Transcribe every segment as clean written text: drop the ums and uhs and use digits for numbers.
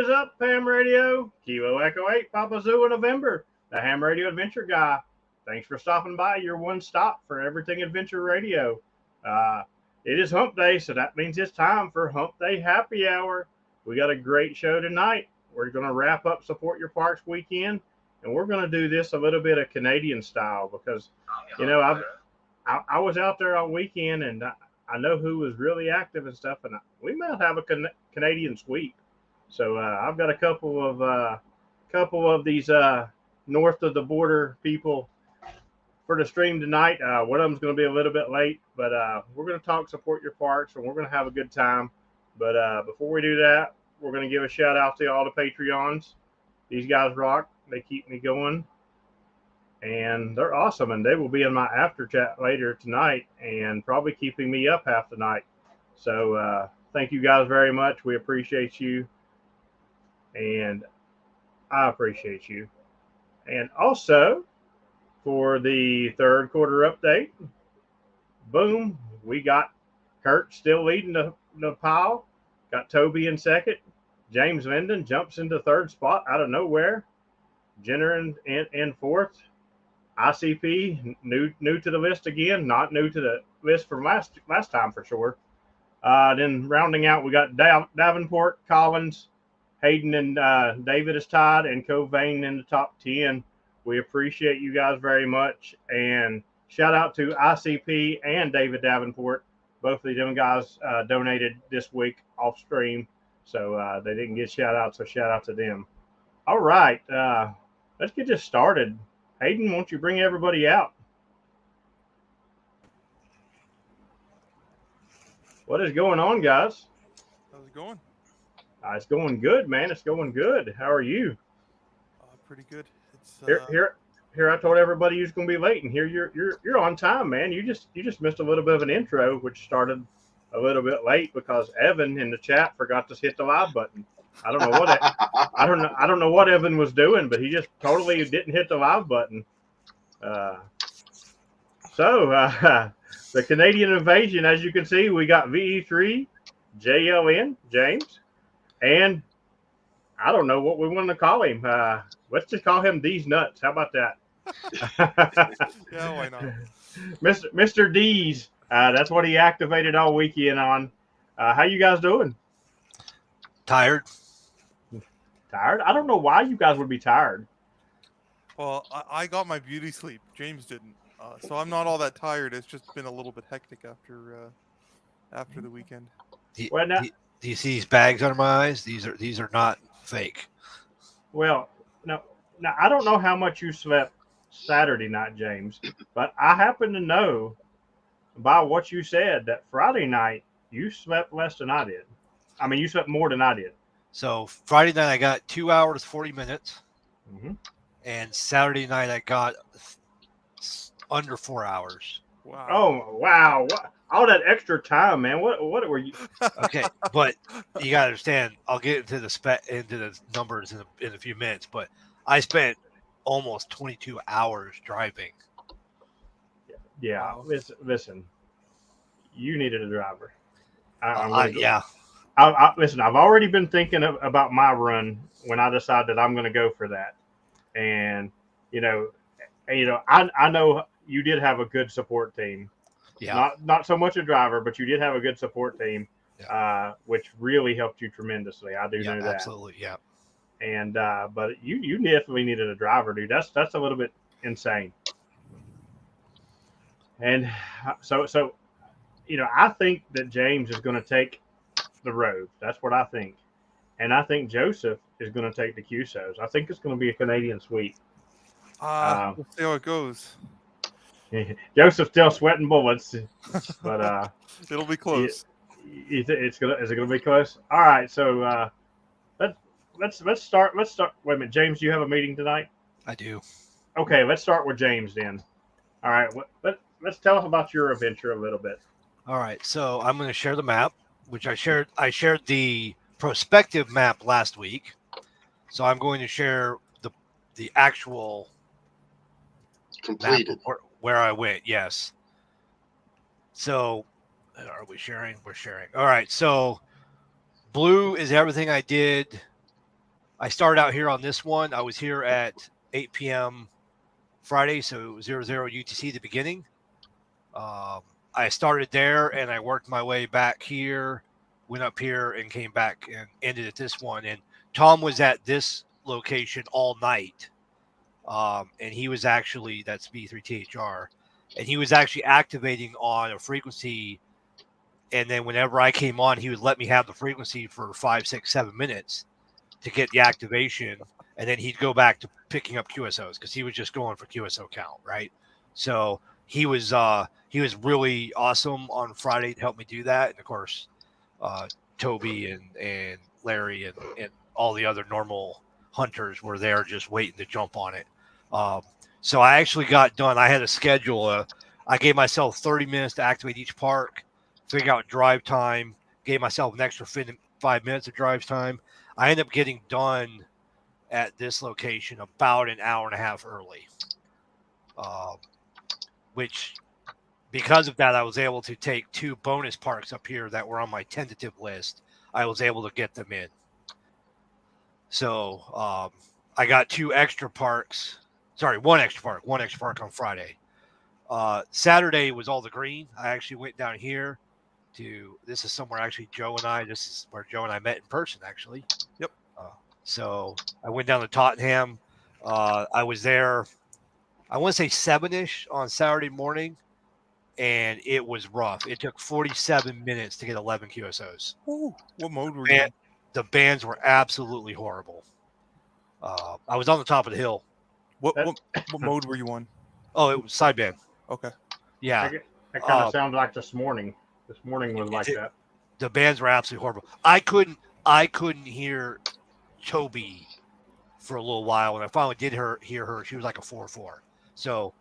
is up, Ham Radio? Kilo Echo 8, Papa Zulu November, the Ham Radio Adventure Guy. Thanks for stopping by, your one stop for everything Adventure Radio. It is Hump Day, so that means it's time for Hump Day Happy Hour. We got a great show tonight. We're going to wrap up Support Your Parks weekend, and we're going to do this a little bit of Canadian style because, I was out there all weekend, and I know who was really active and stuff, and we might have a Canadian sweep. So I've got a couple of these north of the border people for the stream tonight. One of them's going to be a little bit late, but we're going to talk Support Your Parks, and we're going to have a good time. But before we do that, we're going to give a shout out to all the Patreons. These guys rock. They keep me going, and they're awesome. And they will be in my after chat later tonight, and probably keeping me up half the night. So thank you guys very much. We appreciate you, and I appreciate you. And also, for the third quarter update, boom, we got Kurt still leading the pile. Got Toby in second. James Linden jumps into third spot out of nowhere. Jenner in fourth. ICP new to the list again, not new to the list from last time for sure. Then rounding out, we got Davenport, Collins, Hayden, and David is tied, and Covain in the top 10. We appreciate you guys very much, and shout out to ICP and David Davenport. Both of them guys donated this week off stream, so they didn't get shout out, so shout out to them. All right, let's get this started. Hayden, won't you bring everybody out? What is going on, guys? How's it going? It's going good, man. It's going good. How are you? Pretty good. It's here. I told everybody you was going to be late, and here you're on time, man. You just missed a little bit of an intro, which started a little bit late because Evan in the chat forgot to hit the live button. I don't know what Evan was doing, but he just totally didn't hit the live button. So the Canadian invasion, as you can see, we got VE3, JLN, James, and I don't know what we want to call him. Let's just call him D's Nuts. How about that? Yeah, why not? Mr. D's. That's what he activated all weekend on. How you guys doing? Tired? I don't know why you guys would be tired. Well, I got my beauty sleep. James didn't. So I'm not all that tired. It's just been a little bit hectic after the weekend. Do you see these bags under my eyes? These are not fake. Well, now I don't know how much you slept Saturday night, James, but I happen to know by what you said that Friday night you slept less than I did. I mean, you slept more than I did. So Friday night I got 2 hours 40 minutes, and Saturday night I got under 4 hours. Wow! Oh wow! What? All that extra time, man. What were you? Okay, but you gotta understand. I'll get into the numbers in a few minutes. But I spent almost 22 hours driving. Yeah. Wow. Listen. You needed a driver. Yeah. Listen, I've already been thinking about my run when I decided I'm going to go for that. And, I know you did have a good support team. Yeah. Not so much a driver, but you did have a good support team, which really helped you tremendously. I do know that. Absolutely, yeah. And but you definitely needed a driver, dude. That's a little bit insane. And so I think that James is going to take the road. That's what I think. And I think Joseph is going to take the QSOs. I think it's going to be a Canadian sweep. We'll see how it goes. Joseph's still sweating bullets, but it'll be close. Is it gonna be close? All right, so let's start. Wait a minute, James, do you have a meeting tonight? I do. Okay, let's start with James then. All right, let's tell us about your adventure a little bit. All right, so I'm going to share the map, which I shared. I shared the prospective map last week, so I'm going to share the actual completed map where I went. Yes. So, are we sharing? We're sharing. All right. So, blue is everything I did I started out here on this one. I was here at 8 p.m. Friday, so it was 00 UTC at the beginning. I started there and I worked my way back here, went up here and came back and ended at this one. And Tom was at this location all night. And he was actually, that's B3THR, and he was actually activating on a frequency. And then whenever I came on, he would let me have the frequency for 5, 6, 7 minutes to get the activation. And then he'd go back to picking up QSOs because he was just going for QSO count, right? So he was really awesome on Friday to help me do that. And of course, Toby and Larry and all the other normal hunters were there just waiting to jump on it. So I actually got done. I had a schedule. I gave myself 30 minutes to activate each park, figure out drive time, gave myself an extra 5 minutes of drive time. I ended up getting done at this location about an hour and a half early, which because of that, I was able to take 2 bonus parks up here that were on my tentative list. I was able to get them in. So I got 2 extra parks. Sorry, one extra park on Friday. Saturday was all the green. I actually went down here this is somewhere actually this is where Joe and I met in person actually. Yep. So I went down to Tottenham. I was there, I want to say 7-ish on Saturday morning, and it was rough. It took 47 minutes to get 11 QSOs. Ooh, what mode were you in? The bands were absolutely horrible. I was on the top of the hill. What mode were you on? Oh, it was sideband. Okay. Yeah. That kind of sounds like this morning. This morning was like that. The bands were absolutely horrible. I couldn't hear Toby for a little while. When I finally did hear her, she was like a 4-4. So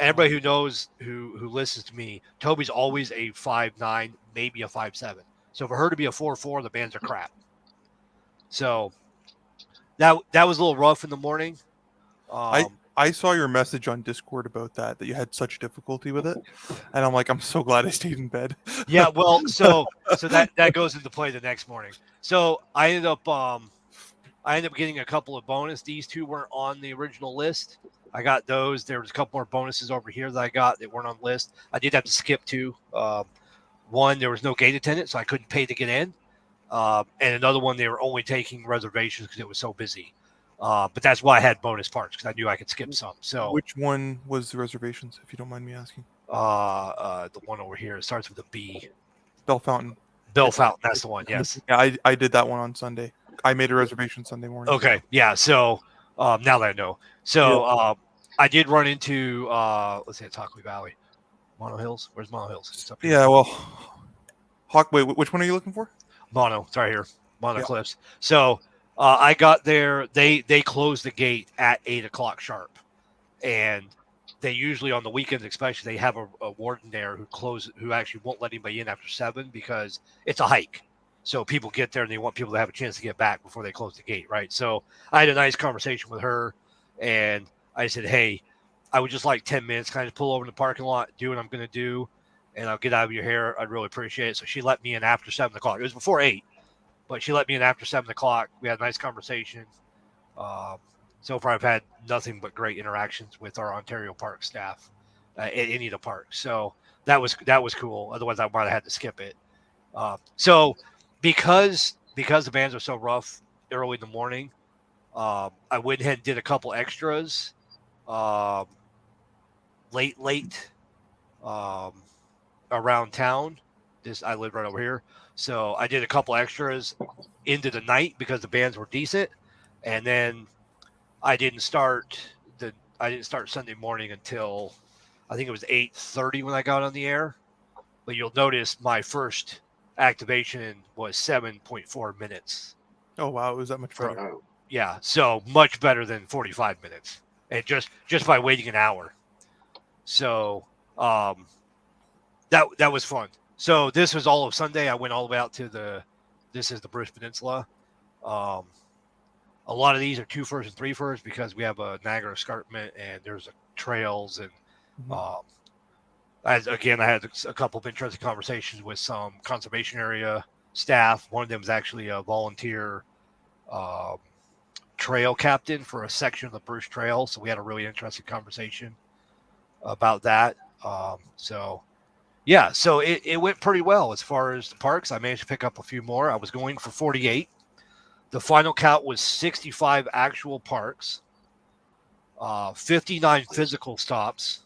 everybody who knows who listens to me, Toby's always a 5.9, maybe a 5.7. So for her to be a 4-4, the bands are crap. So that was a little rough in the morning. I saw your message on Discord about that you had such difficulty with it, and I'm like, I'm so glad I stayed in bed. Yeah, well, so that goes into play the next morning. So I ended up getting a couple of bonus. These 2 weren't on the original list. I got those. There was a couple more bonuses over here that I got that weren't on the list. I did have to skip 2. One, there was no gate attendant, so I couldn't pay to get in. And another one, they were only taking reservations because it was so busy. But that's why I had bonus parts, because I knew I could skip some. So which one was the reservations, if you don't mind me asking? The one over here, it starts with a B. Bell Fountain. Bell Fountain, that's the one. Yes. Yeah, I did that one on Sunday. I made a reservation Sunday morning. Okay. Yeah. So now that I know, I did run into let's say Talkley Valley, Mono Hills. Where's Mono Hills? It's up here. Yeah. Well, Wait, which one are you looking for? Mono. It's right here. Mono Cliffs. So. I got there. They closed the gate at 8:00 sharp, and they usually on the weekends, especially, they have a warden there who actually won't let anybody in after 7 because it's a hike. So people get there and they want people to have a chance to get back before they close the gate, right? So I had a nice conversation with her, and I said, "Hey, I would just like 10 minutes, kind of pull over in the parking lot, do what I'm going to do, and I'll get out of your hair. I'd really appreciate it." So she let me in after 7:00. It was before 8. But she let me in after 7:00. We had a nice conversation. So far, I've had nothing but great interactions with our Ontario Park staff at any of the parks. So that was cool. Otherwise, I might have had to skip it. So because the bands are so rough early in the morning, I went ahead and did a couple extras late around town. I live right over here. So I did a couple extras into the night because the bands were decent, and then I didn't start Sunday morning until I think it was 8:30 when I got on the air. But you'll notice my first activation was 7.4 minutes. Oh wow, it was that much better. Yeah, so much better than 45 minutes, and just by waiting an hour. So that was fun. So this was all of Sunday. I went all the way out to this is the Bruce Peninsula. A lot of these are 2-furs and 3-furs because we have a Niagara escarpment and there's trails. And I had a couple of interesting conversations with some conservation area staff. One of them was actually a volunteer trail captain for a section of the Bruce Trail. So we had a really interesting conversation about that. So it went pretty well as far as the parks. I managed to pick up a few more. I was going for 48. The final count was 65 actual parks, 59 physical stops.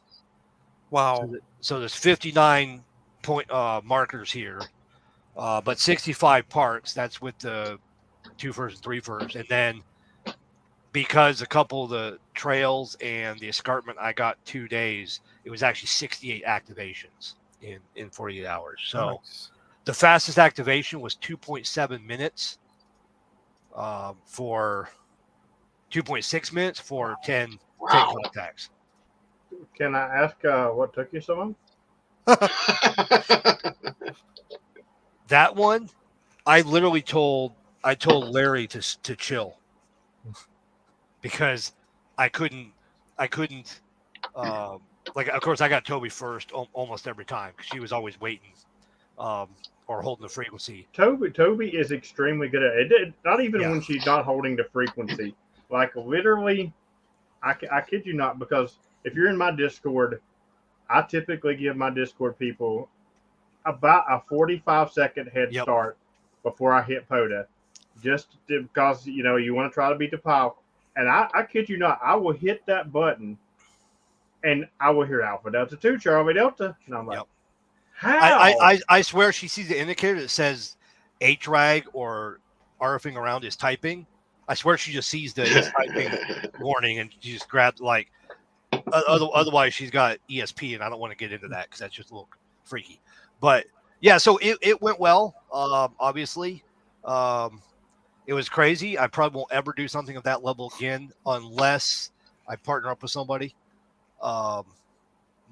Wow. So there's 59 point markers here, but 65 parks. That's with the 2 first and 3 first, and then because a couple of the trails and the escarpment, I got 2 days. It was actually 68 activations in 48 hours. So Nice. the fastest activation was 2.7 minutes for 2.6 minutes for 10 contacts. Can I ask what took you so long? That one, I told Larry to chill because I couldn't. Like, of course, I got Toby first almost every time because she was always waiting or holding the frequency. Toby is extremely good at it. Not even Yeah. when she's not holding the frequency. Like, literally, I kid you not, because if you're in my Discord, I typically give my Discord people about a 45-second head start before I hit POTA, just because, you want to try to beat the pile. And I kid you not, I will hit that button and I will hear Alpha Delta 2, Charlie Delta. And I'm like, how? I swear she sees the indicator that says HRAG or RFing around is typing. I swear she just sees the typing warning and she just grabs, like, otherwise she's got ESP, and I don't want to get into that because that's just a little freaky. But yeah, so it went well. Obviously, it was crazy. I probably won't ever do something of that level again unless I partner up with somebody.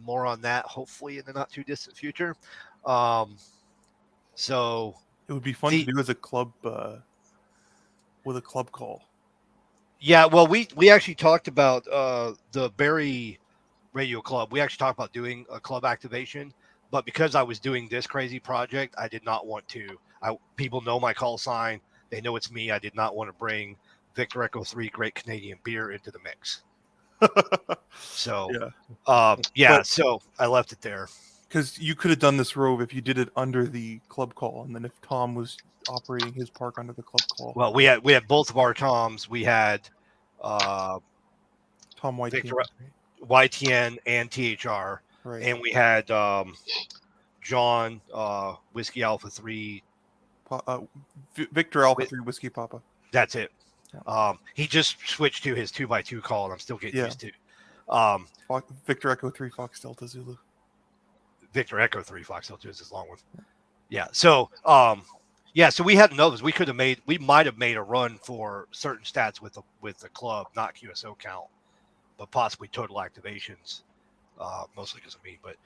More on that, hopefully, in the not too distant future. So it would be fun to do as a club with a club call. Yeah, well, we actually talked about the Barry Radio Club. We actually talked about doing a club activation, but because I was doing this crazy project, I did not want to. People know my call sign; they know it's me. I did not want to bring Victor Echo 3 Great Canadian Beer into the mix. So, so I left it there. Because you could have done this, Rove, if you did it under the club call, and then if Tom was operating his park under the club call. Well, we had both of our Toms. We had Tom YTN, Victor, YTN and THR, right. And we had John Whiskey Alpha 3. Victor Alpha 3 Whiskey Papa. That's it. Yeah. He just switched to his 2x2 call, and I'm still getting used to. Victor Echo 3 Fox Delta Zulu. Victor Echo 3 Fox Delta is his long one. Yeah. So so we had those. We might have made a run for certain stats with the club, not QSO count, but possibly total activations. Mostly because of me, but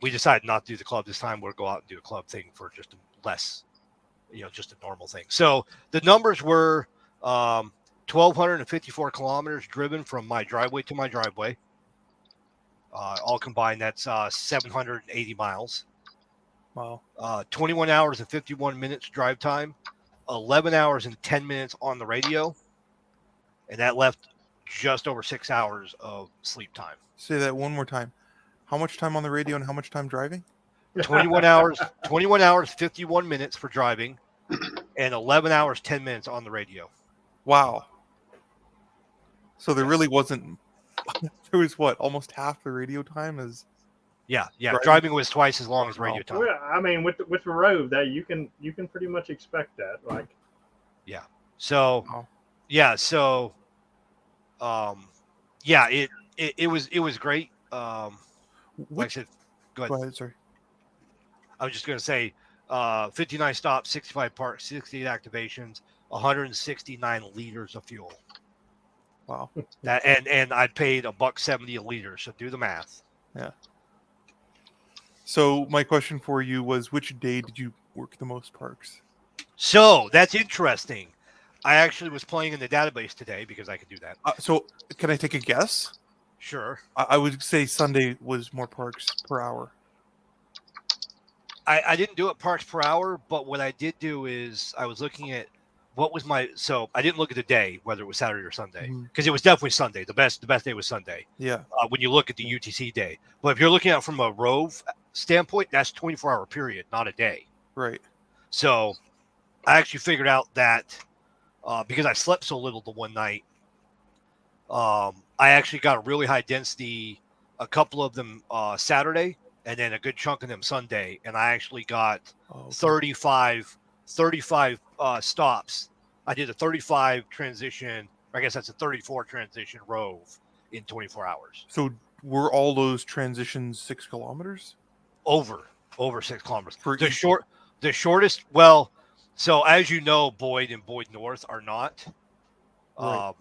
we decided not to do the club this time. We'll go out and do a club thing for just less, just a normal thing. So the numbers were 1,254 kilometers driven from my driveway to my driveway. All combined, that's 780 miles. Wow. 21 hours and 51 minutes drive time, 11 hours and 10 minutes on the radio, and that left just over 6 hours of sleep time. Say that one more time. How much time on the radio and how much time driving? 21 hours, 51 minutes for driving, and 11 hours, 10 minutes on the radio. Wow. So there really wasn't. There was almost half the radio time as. Yeah. Driving was twice as long as radio time. Well, I mean, with the Rove, that you can pretty much expect that. Like. Yeah. So. Oh. Yeah. So. It was great. Like I said, go ahead. Sorry. I was just going to say, 59 stops, 65 parks, 68 activations, 169 liters of fuel. Wow. That and I paid $1.70 a liter. So do the math. Yeah. So my question for you was, which day did you work the most parks? So that's interesting. I actually was playing in the database today because I could do that. So can I take a guess? Sure. I would say Sunday was more parks per hour. I didn't do it parks per hour, but what I did do is I was looking at what was my? So I didn't look at the day, whether it was Saturday or Sunday, Mhm. because it was definitely Sunday. The best day was Sunday. Yeah. When you look at the UTC day, but if you're looking at it from a Rove standpoint, that's 24-hour period, not a day. Right. So I actually figured out that because I slept so little the one night, I actually got a really high density, a couple of them Saturday, and then a good chunk of them Sunday, and I actually got Oh, okay. 35 stops. I did a 35 transition, I guess that's a 34 transition Rove in 24 hours. So were all those transitions 6 kilometers? Over 6 kilometers. For The each- shortest. Well, so as you know, Boyd and Boyd North are not. Right.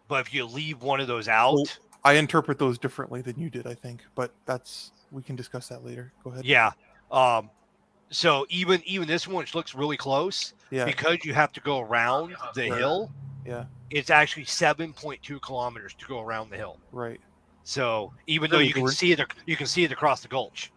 But if you leave one of those out, So I interpret those differently than you did, I think, but we can discuss that later. Go ahead. yeah. So even this one, which looks really close, Yeah. because you have to go around the Right. hill, Yeah. it's actually 7.2 kilometers to go around the hill. Right. So even though Really you can weird. see it across the gulch.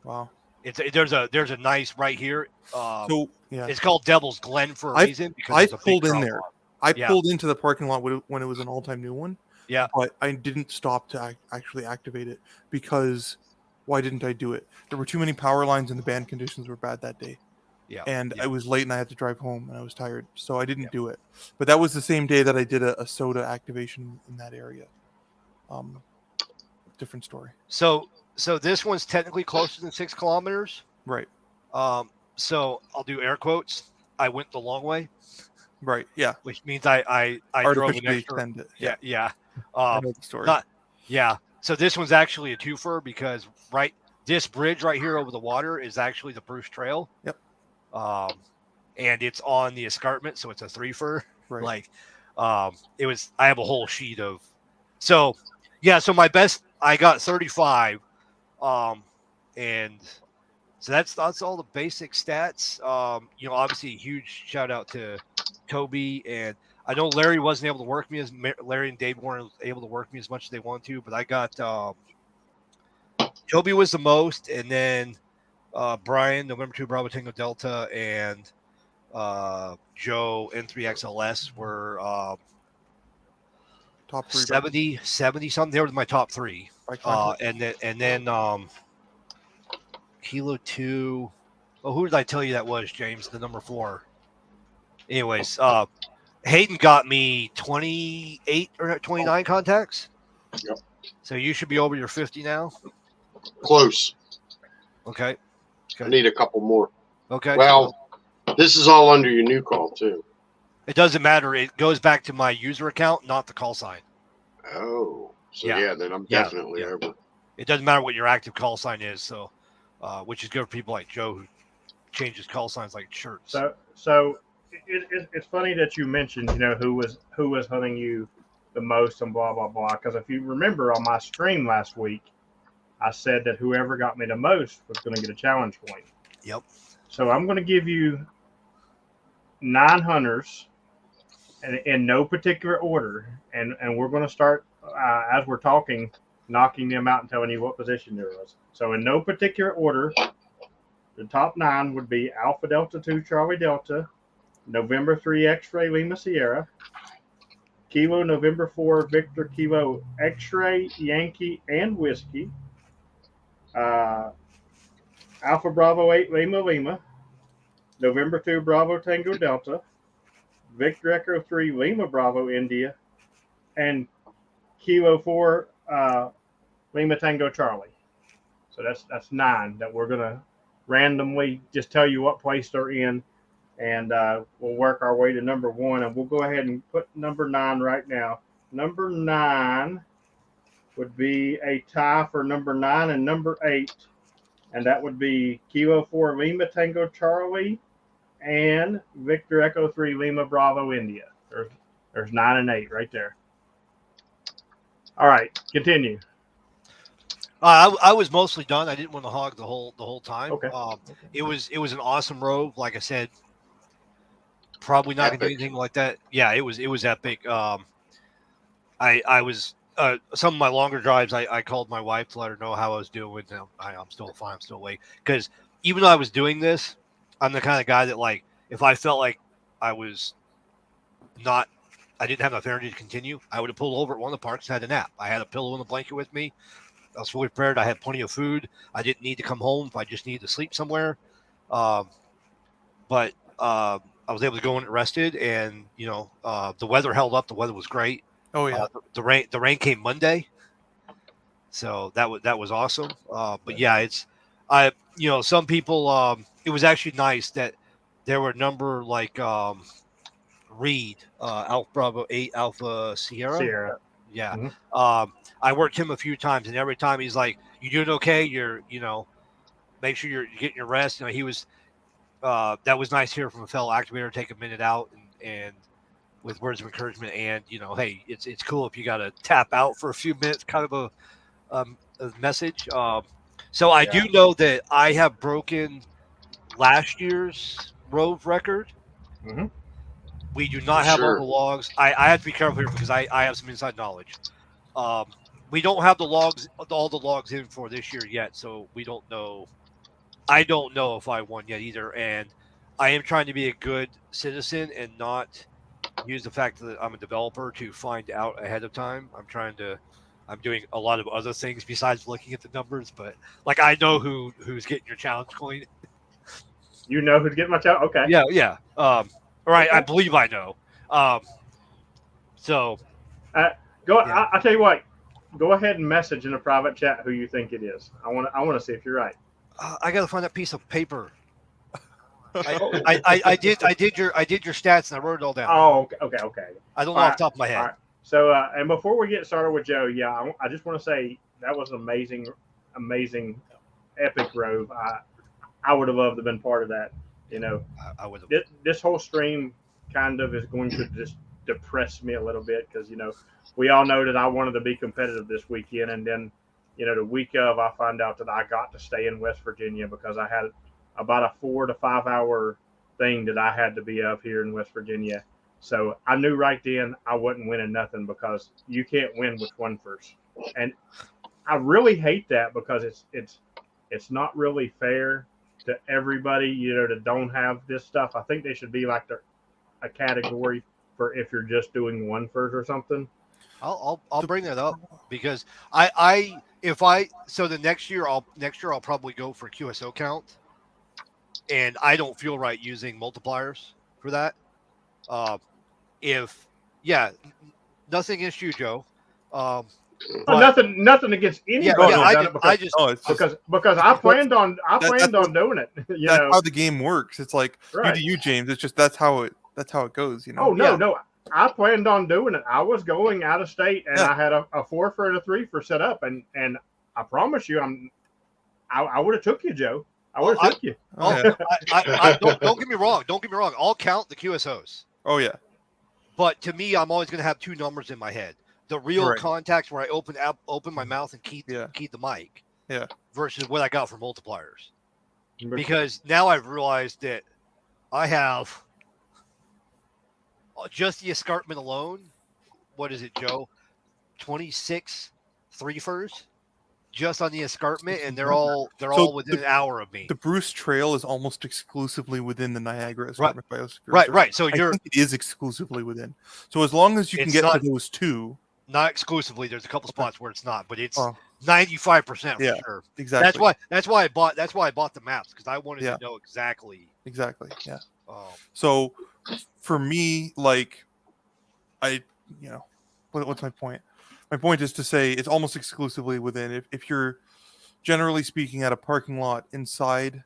Wow. There's a nice right here. So yeah, It's called Devil's Glen for a I- reason because I it's a big pulled in drop there. off. I Yeah. pulled into the parking lot when it was an all-time new one. Yeah. But I didn't stop to actually activate it because why didn't I do it? There were too many power lines and the band conditions were bad that day. Yeah. And yeah. I was late and I had to drive home and I was tired, so I didn't do it. But that was the same day that I did a soda activation in that area. Different story. So this one's technically closer than 6 kilometers. Right. So I'll do air quotes. I went the long way, Right. Yeah. which means I drove an Artificially extra. extend it. Yeah. I know the story. Yeah. So this one's actually a twofer because this bridge right here over the water is actually the Bruce Trail. Yep. And it's on the escarpment, so it's a threefer. Right. I have a whole sheet of. So my best, I got 35. And so that's all the basic stats. Obviously a huge shout out to Toby, and I know Larry wasn't able to work me Larry and Dave weren't able to work me as much as they wanted to, but I got Toby was the most, and then Brian, November 2 Bravo Tango Delta, and Joe N3XLS were Top 3. 70 something. They were my top 3. And then Kilo 2. Oh, who did I tell you that was, James? The number 4. Anyways, Hayden got me 28 or 29 contacts. Yep. So you should be over your 50 now. Close. Okay. I need a couple more. Okay. Well, this is all under your new call too. It doesn't matter. It goes back to my user account, not the call sign. Oh, so Yeah. yeah, then I'm Yeah, definitely yeah. over. It doesn't matter what your active call sign is. So, which is good for people like Joe who changes call signs like shirts. So it's funny that you mentioned, who was hunting you the most and blah blah blah. Because if you remember on my stream last week, I said that whoever got me the most was going to get a challenge point. Yep. So I'm going to give you 9 hunters, in no particular order, and we're going to start as we're talking, knocking them out and telling you what position there was. So in no particular order, the top 9 would be Alpha Delta 2 Charlie Delta, November 3 X-Ray Lima Sierra, Kilo November 4 Victor Kilo X-Ray Yankee and Whiskey, Alpha Bravo 8 Lima Lima, November 2 Bravo Tango Delta, Victor Echo 3 Lima Bravo India, and Kilo 4 Lima Tango Charlie. So that's 9 that we're going to randomly just tell you what place they're in, and we'll work our way to number 1, and we'll go ahead and put number 9 right now. Number 9 would be a tie for number 9 and number 8, and that would be Kilo 4 Lima Tango Charlie and Victor Echo 3 Lima Bravo India. There's 9 and 8 right there. All right, continue. I was mostly done. I didn't want to hog the whole time. Okay. It was an awesome Rove. Like I said, probably not gonna do anything like that. Yeah, it was epic. I was some of my longer drives. I called my wife to let her know how I was doing. I'm still fine. I'm still awake. Because even though I was doing this, I'm the kind of guy that, like, if I felt like I was not, I didn't have enough energy to continue, I would have pulled over at one of the parks and had a nap. I had a pillow and a blanket with me. I was fully prepared. I had plenty of food. I didn't need to come home if I just needed to sleep somewhere. But I was able to go in and rested, and the weather held up. The weather was great. Oh yeah. The rain came Monday, so that was awesome. But yeah, some people. It was actually nice that there were a number like Reed, Alpha Bravo 8 Alpha Sierra. Yeah. Mhm. I worked him a few times, and every time he's like, "You doing okay? Make sure you're getting your rest." He was. That was nice here from a fellow activator. Take a minute out and with words of encouragement, and hey, it's cool if you got to tap out for a few minutes, kind of a message. So I do know that I have broken last year's Rove record. Mhm. We do not have all the logs. I have to be careful here because I have some inside knowledge. We don't have all the logs in for this year yet, so we don't know. I don't know if I won yet either, and I am trying to be a good citizen and not use the fact that I'm a developer to find out ahead of time. I'm doing a lot of other things besides looking at the numbers, but like I know who's getting your challenge coin. You know who's getting my challenge? Okay. Yeah. I believe I know. So Go. Yeah. I'll tell you what. Go ahead and message in a private chat who you think it is. I want to see if you're right. I got to find that piece of paper. I did your stats and I wrote it all down. Oh, okay. I don't know off the top of my head. All right. So, and before we get started with Joe, I just want to say that was an amazing, epic Rove. I would have loved to have been part of that. I would have. This whole stream kind of is going to just depress me a little bit because we all know that I wanted to be competitive this weekend, and then the week of I find out that I got to stay in West Virginia because I had about a 4 to 5 hour thing that I had to be up here in West Virginia. So I knew right then I wasn't winning nothing because you can't win with one first. And I really hate that because it's not really fair to everybody, that don't have this stuff. I think they should be like a category for if you're just doing one first or something. I'll bring that up because so the next year I'll probably go for QSO count, and I don't feel right using multipliers for that. Nothing against you, Joe. Nothing against anybody. Because I planned on doing it. That's how the game works. It's like right. You James. It's just that's how it goes. Oh no. I planned on doing it. I was going out of state, and I had a 4 for and a 3 for set up, and I promise you, I would have took you, Joe. I would have took you. Don't get me wrong. I'll count the QSOs. Oh yeah. But to me, I'm always going to have two numbers in my head: the real contacts where I open my mouth and keep the mic, versus what I got for multipliers. Because now I've realized that I have just the escarpment alone. What is it, Joe? 26 3-fers just on the escarpment, and they're all within an hour of me. The Bruce Trail is almost exclusively within the Niagara Escarpment Biosphere. Right. So it is exclusively within. So as long as you can get to those two. Not exclusively. There's a couple spots where it's not, but it's 95% for sure. Exactly. That's why I bought the maps, because I wanted to know exactly. Exactly. Yeah. So for me, like, what's my point? My point is to say it's almost exclusively within. If you're generally speaking at a parking lot inside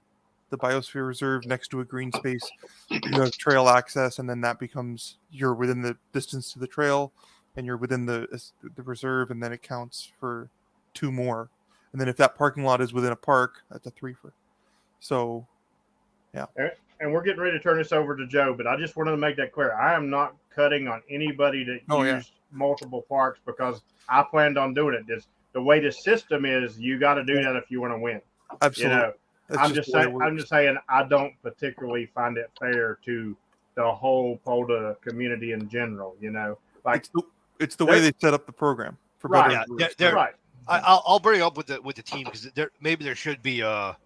the Biosphere Reserve next to a green space, you have trail access, and then that becomes you're within the distance to the trail, and you're within the reserve, and then it counts for 2 more. And then if that parking lot is within a park, that's a 3-fer. So, yeah. And we're getting ready to turn this over to Joe, but I just wanted to make that clear. I am not cutting on anybody that used multiple parks because I planned on doing it. The way the system is, you got to do that if you want to win. Absolutely. I'm just saying I don't particularly find it fair to the whole POLDA community in general. Like it's the way they set up the program for better. Right. I'll bring it up with the team, because there should be a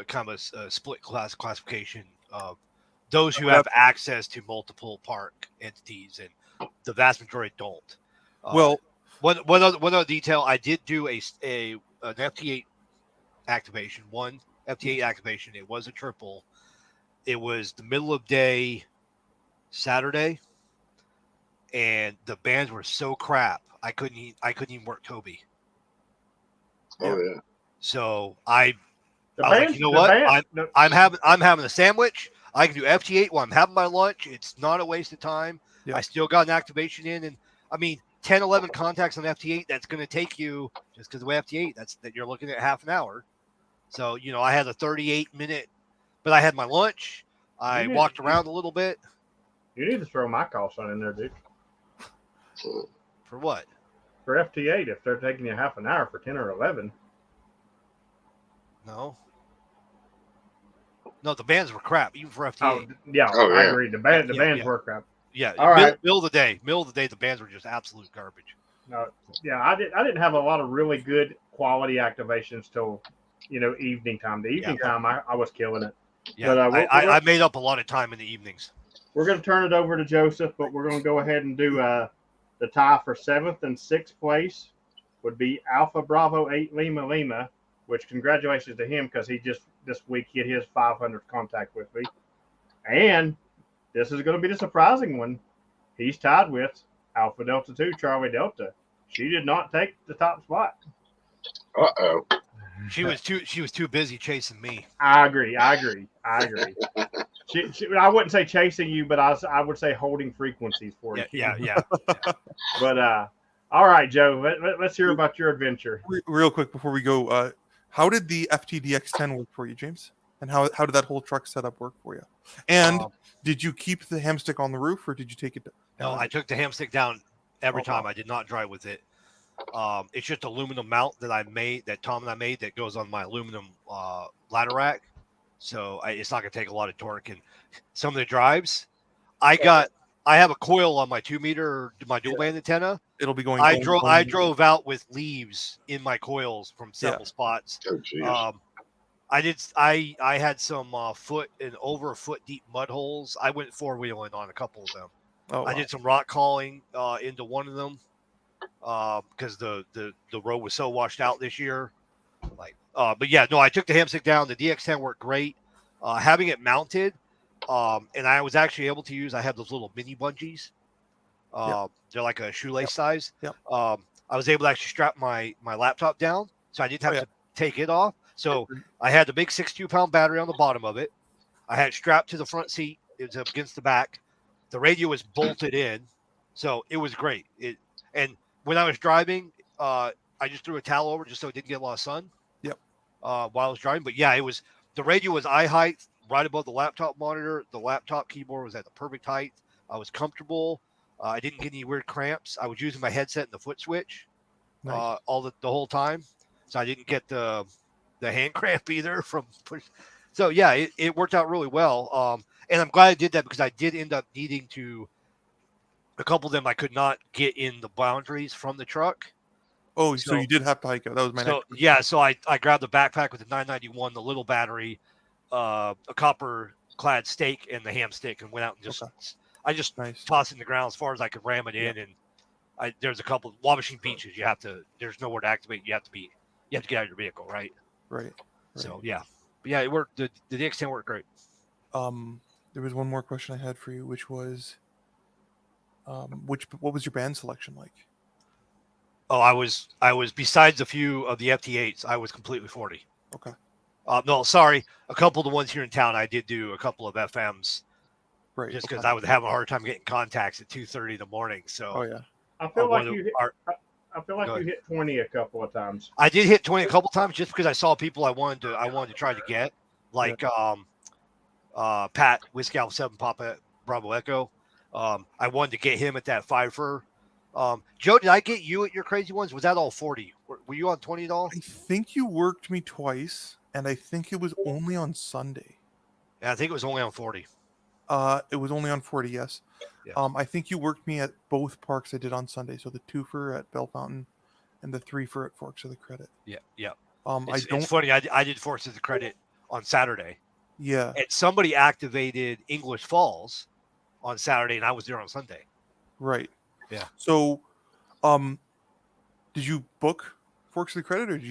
kind of a split classification those who have access to multiple park entities, and the vast majority don't. Well, one other detail, I did do an FT8 activation, one FT8 activation. It was a triple. It was the middle of day Saturday, and the bands were so crap. I couldn't even work Toby. Oh yeah. So I was like, you know what? I'm having a sandwich. I can do FT8 while I'm having my lunch. It's not a waste of time. Yeah. I still got an activation in, and I mean 10, 11 contacts on FT8. That's going to take you, just because the way FT8, that you're looking at half an hour. So I had a 38-minute, but I had my lunch. I walked around a little bit. You need to throw my call sign in there, dude. For what? For FT8, if they're taking you half an hour for 10 or 11. No, the bands were crap, even for FT8. I agree. The bands were crap. Yeah, all right. Middle of the day, the bands were just absolute garbage. No, I didn't have a lot of really good quality activations till evening time. The evening time, I was killing it. Yeah, but, I made up a lot of time in the evenings. We're going to turn it over to Joseph, but we're going to go ahead and do the tie for 7th and 6th place would be Alpha Bravo 8 Lima Lima, which congratulations to him because he just this week hit his 500th contact with me. And this is going to be the surprising one. He's tied with Alpha Delta 2 Charlie Delta. She did not take the top spot. Uh-oh. She was too busy chasing me. I agree. I wouldn't say chasing you, but I would say holding frequencies for you. Yeah. But all right, Joe, let's hear about your adventure. Real quick before we go, how did the FTDX10 work for you, James? And how did that whole truck setup work for you? And did you keep the hamstick on the roof, or did you take it down? No, I took the hamstick down every time. I did not drive with it. It's just aluminum mount that Tom and I made that goes on my aluminum ladder rack. So it's not going to take a lot of torque. And some of the drives, I have a coil on my 2-meter, my dual band antenna. It'll be going. I drove out with leaves in my coils from several spots. Oh, I had some over a foot deep mud holes. I went 4-wheeling on a couple of them. Oh, wow. I did some rock calling into one of them because the road was so washed out this year. But yeah, no, I took the hamstick down. The DX10 worked great. Having it mounted, and I was actually able to use. I have those little mini bungees. They're like a shoelace size. Yep. I was able to actually strap my laptop down, so I didn't have to take it off. So I had the big 62-pound battery on the bottom of it. I had it strapped to the front seat. It was up against the back. The radio was bolted in, so it was great. And when I was driving, I just threw a towel over just so it didn't get a lot of sun. Yep. While I was driving, but yeah, the radio was eye height, right above the laptop monitor. The laptop keyboard was at the perfect height. I was comfortable. I didn't get any weird cramps. I was using my headset and the foot switch Nice. the whole time, so I didn't get the hand cramp either from push. So yeah, it worked out really well. And I'm glad I did that because I did end up needing to. A couple of them I could not get in the boundaries from the truck. Oh, so you did have to hike out. That was my next question. Yeah, so I grabbed the backpack with the 991, the little battery, a copper clad stake, and the ham stick, and went out and just tossed it in the ground as far as I could ram it in. And there's a couple of Wabashing beaches. There's nowhere to activate. You have to get out of your vehicle, right? Right. So yeah, but yeah, it worked. The DX10 worked great. There was one more question I had for you, which was, what was your band selection like? Oh, I was besides a few of the FT8s, I was completely 40. Okay. No, sorry. A couple of the ones here in town, I did do a couple of FMs. Right. Just because I was having a hard time getting contacts at 2:30 in the morning. So. Oh yeah. I feel like you hit 20 a couple of times. I did hit 20 a couple of times just because I saw people I wanted to try to get, like Pat Whiskey Alpha 7 Papa Bravo Echo. I wanted to get him at that 5-fer. Joe, did I get you at your crazy ones? Was that all 40? Were you on 20 at all? I think you worked me twice, and I think it was only on Sunday. Yeah, I think it was only on 40. It was only on 40, yes. Yeah. I think you worked me at both parks I did on Sunday. So the 2-fer at Bell Fountain and the 3-fer at Forks of the Credit. Yeah. It's funny. I did Forks of the Credit on Saturday. Yeah. And somebody activated English Falls on Saturday, and I was there on Sunday. Right. Yeah. So, did you book Forks of the Credit, or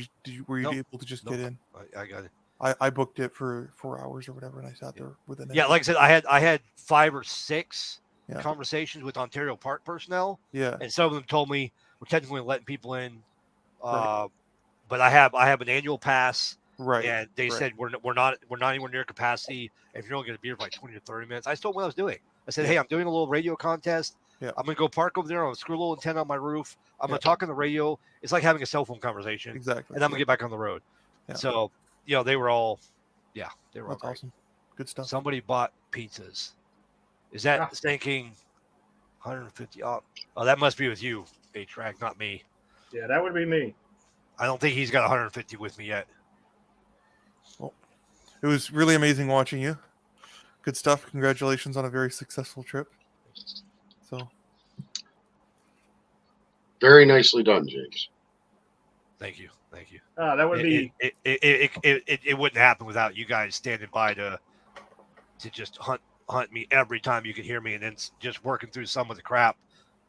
were you Nope. able to just Nope. get in? I got it. I booked it for 4 hours or whatever, and I sat there with an. Yeah, like I said, I had 5 or 6 Yeah. conversations with Ontario Park personnel, Yeah. and some of them told me we're technically letting people in, Right. but I have an annual pass, Right. and they right. said we're not anywhere near capacity, and if you're only going to be here for like 20 to 30 minutes. I told them what I was doing. I said, Yeah. hey, I'm doing a little radio contest. Yeah. I'm going to go park over there. I'm going to screw a little antenna on my roof. I'm going Yeah. to talk on the radio. It's like having a cell phone conversation, Exactly. and I'm going to get back on the road. Yeah. So, they were all, they were all That's great. awesome. Good stuff. Somebody bought pizzas. Is that thinking 150? Oh, that must be with you, H-Rag, not me. Yeah, that would be me. I don't think he's got 150 with me yet. Well, it was really amazing watching you. Good stuff. Congratulations on a very successful trip. So, Very nicely done, James. Thank you. That would be. It wouldn't happen without you guys standing by to just hunt me every time you could hear me, and then just working through some of the crap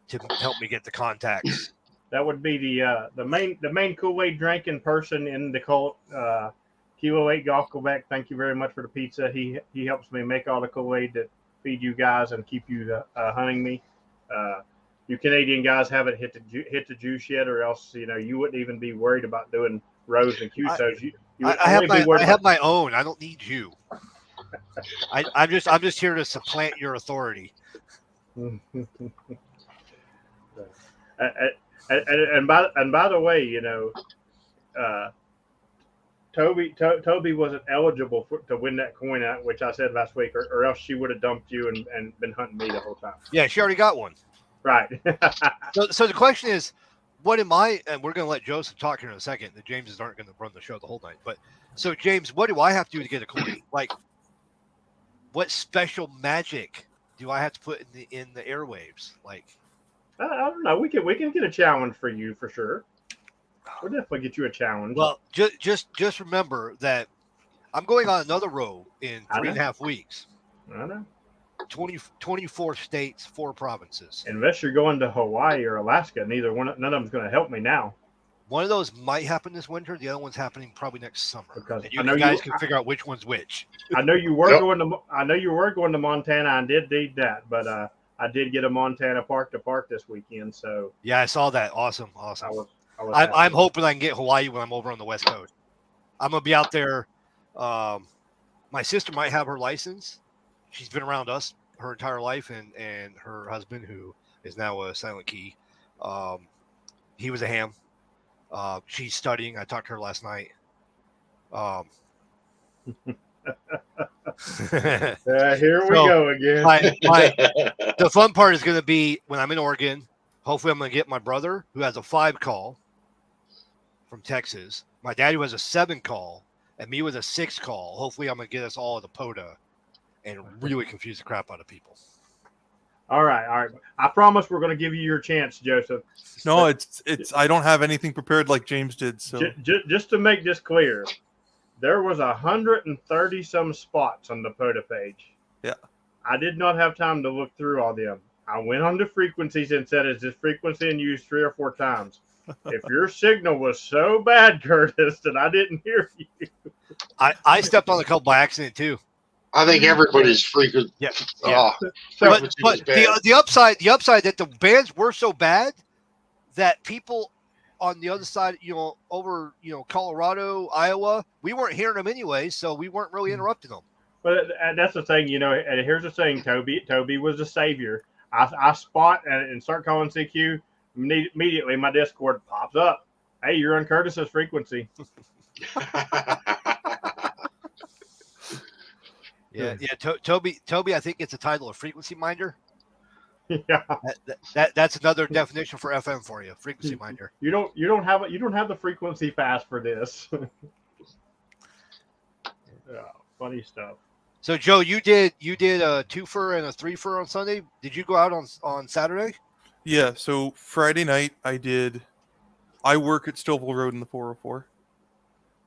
to help me get the contacts. That would be the main Kool-Aid drinking person in the cult. Q08 Golf Quebec. Thank you very much for the pizza. He helps me make all the Kool-Aid that feed you guys and keep you hunting me. You Canadian guys haven't hit the juice yet, or else you wouldn't even be worried about doing rows and QSOs. I have my own. I don't need you. I'm just here to supplant your authority. And by the way, Toby wasn't eligible to win that coin out, which I said last week, or else she would have dumped you and been hunting me the whole time. Yeah, she already got one. Right. So the question is, what am I? And we're going to let Joseph talk here in a second. The Jameses aren't going to run the show the whole night. But so James, what do I have to do to get a coin? Like, what special magic do I have to put in the airwaves? Like, I don't know. We can get a challenge for you for sure. We'll definitely get you a challenge. Well, just remember that I'm going on another row in 3.5 weeks. I know. 24 states, 4 provinces. Unless you're going to Hawaii or Alaska, none of them's going to help me now. One of those might happen this winter. The other one's happening probably next summer. Because and you guys can figure out which one's which. I know you were going to. I know you were going to Montana. I did need that, but I did get a Montana park to park this weekend. So yeah, I saw that. Awesome. I'm hoping I can get Hawaii when I'm over on the West Coast. I'm gonna be out there. My sister might have her license. She's been around us her entire life, and her husband, who is now a Silent Key, he was a ham. She's studying. I talked to her last night. Here we go again. The fun part is going to be when I'm in Oregon. Hopefully, I'm going to get my brother, who has a 5 call from Texas, my dad, who has a 7 call, and me with a 6 call. Hopefully, I'm going to get us all at the POTA and really confuse the crap out of people. All right. I promise we're going to give you your chance, Joseph. No, it's. I don't have anything prepared like James did. So just to make this clear, there was 130 some spots on the POTA page. Yeah. I did not have time to look through all them. I went on to frequencies and said, "Is this frequency in use 3 or 4 times?" If your signal was so bad, Curtis, that I didn't hear you. I stepped on a couple by accident too. I think everybody's frequent. Yeah. But the upside that the bands were so bad that people on the other side, over Colorado, Iowa, we weren't hearing them anyway, so we weren't really interrupting them. But that's the thing, and here's the thing, Toby was the savior. I spot and start calling CQ. Immediately, my Discord pops up. Hey, you're on Curtis's frequency. Yeah. Toby, I think it's a title of frequency minder. Yeah. That's another definition for FM for you, frequency minder. You don't have the frequency fast for this. Funny stuff. So Joe, you did a 2-fer and a 3-fer on Sunday. Did you go out on Saturday? Yeah. So Friday night I work at Stovall Road in the 404.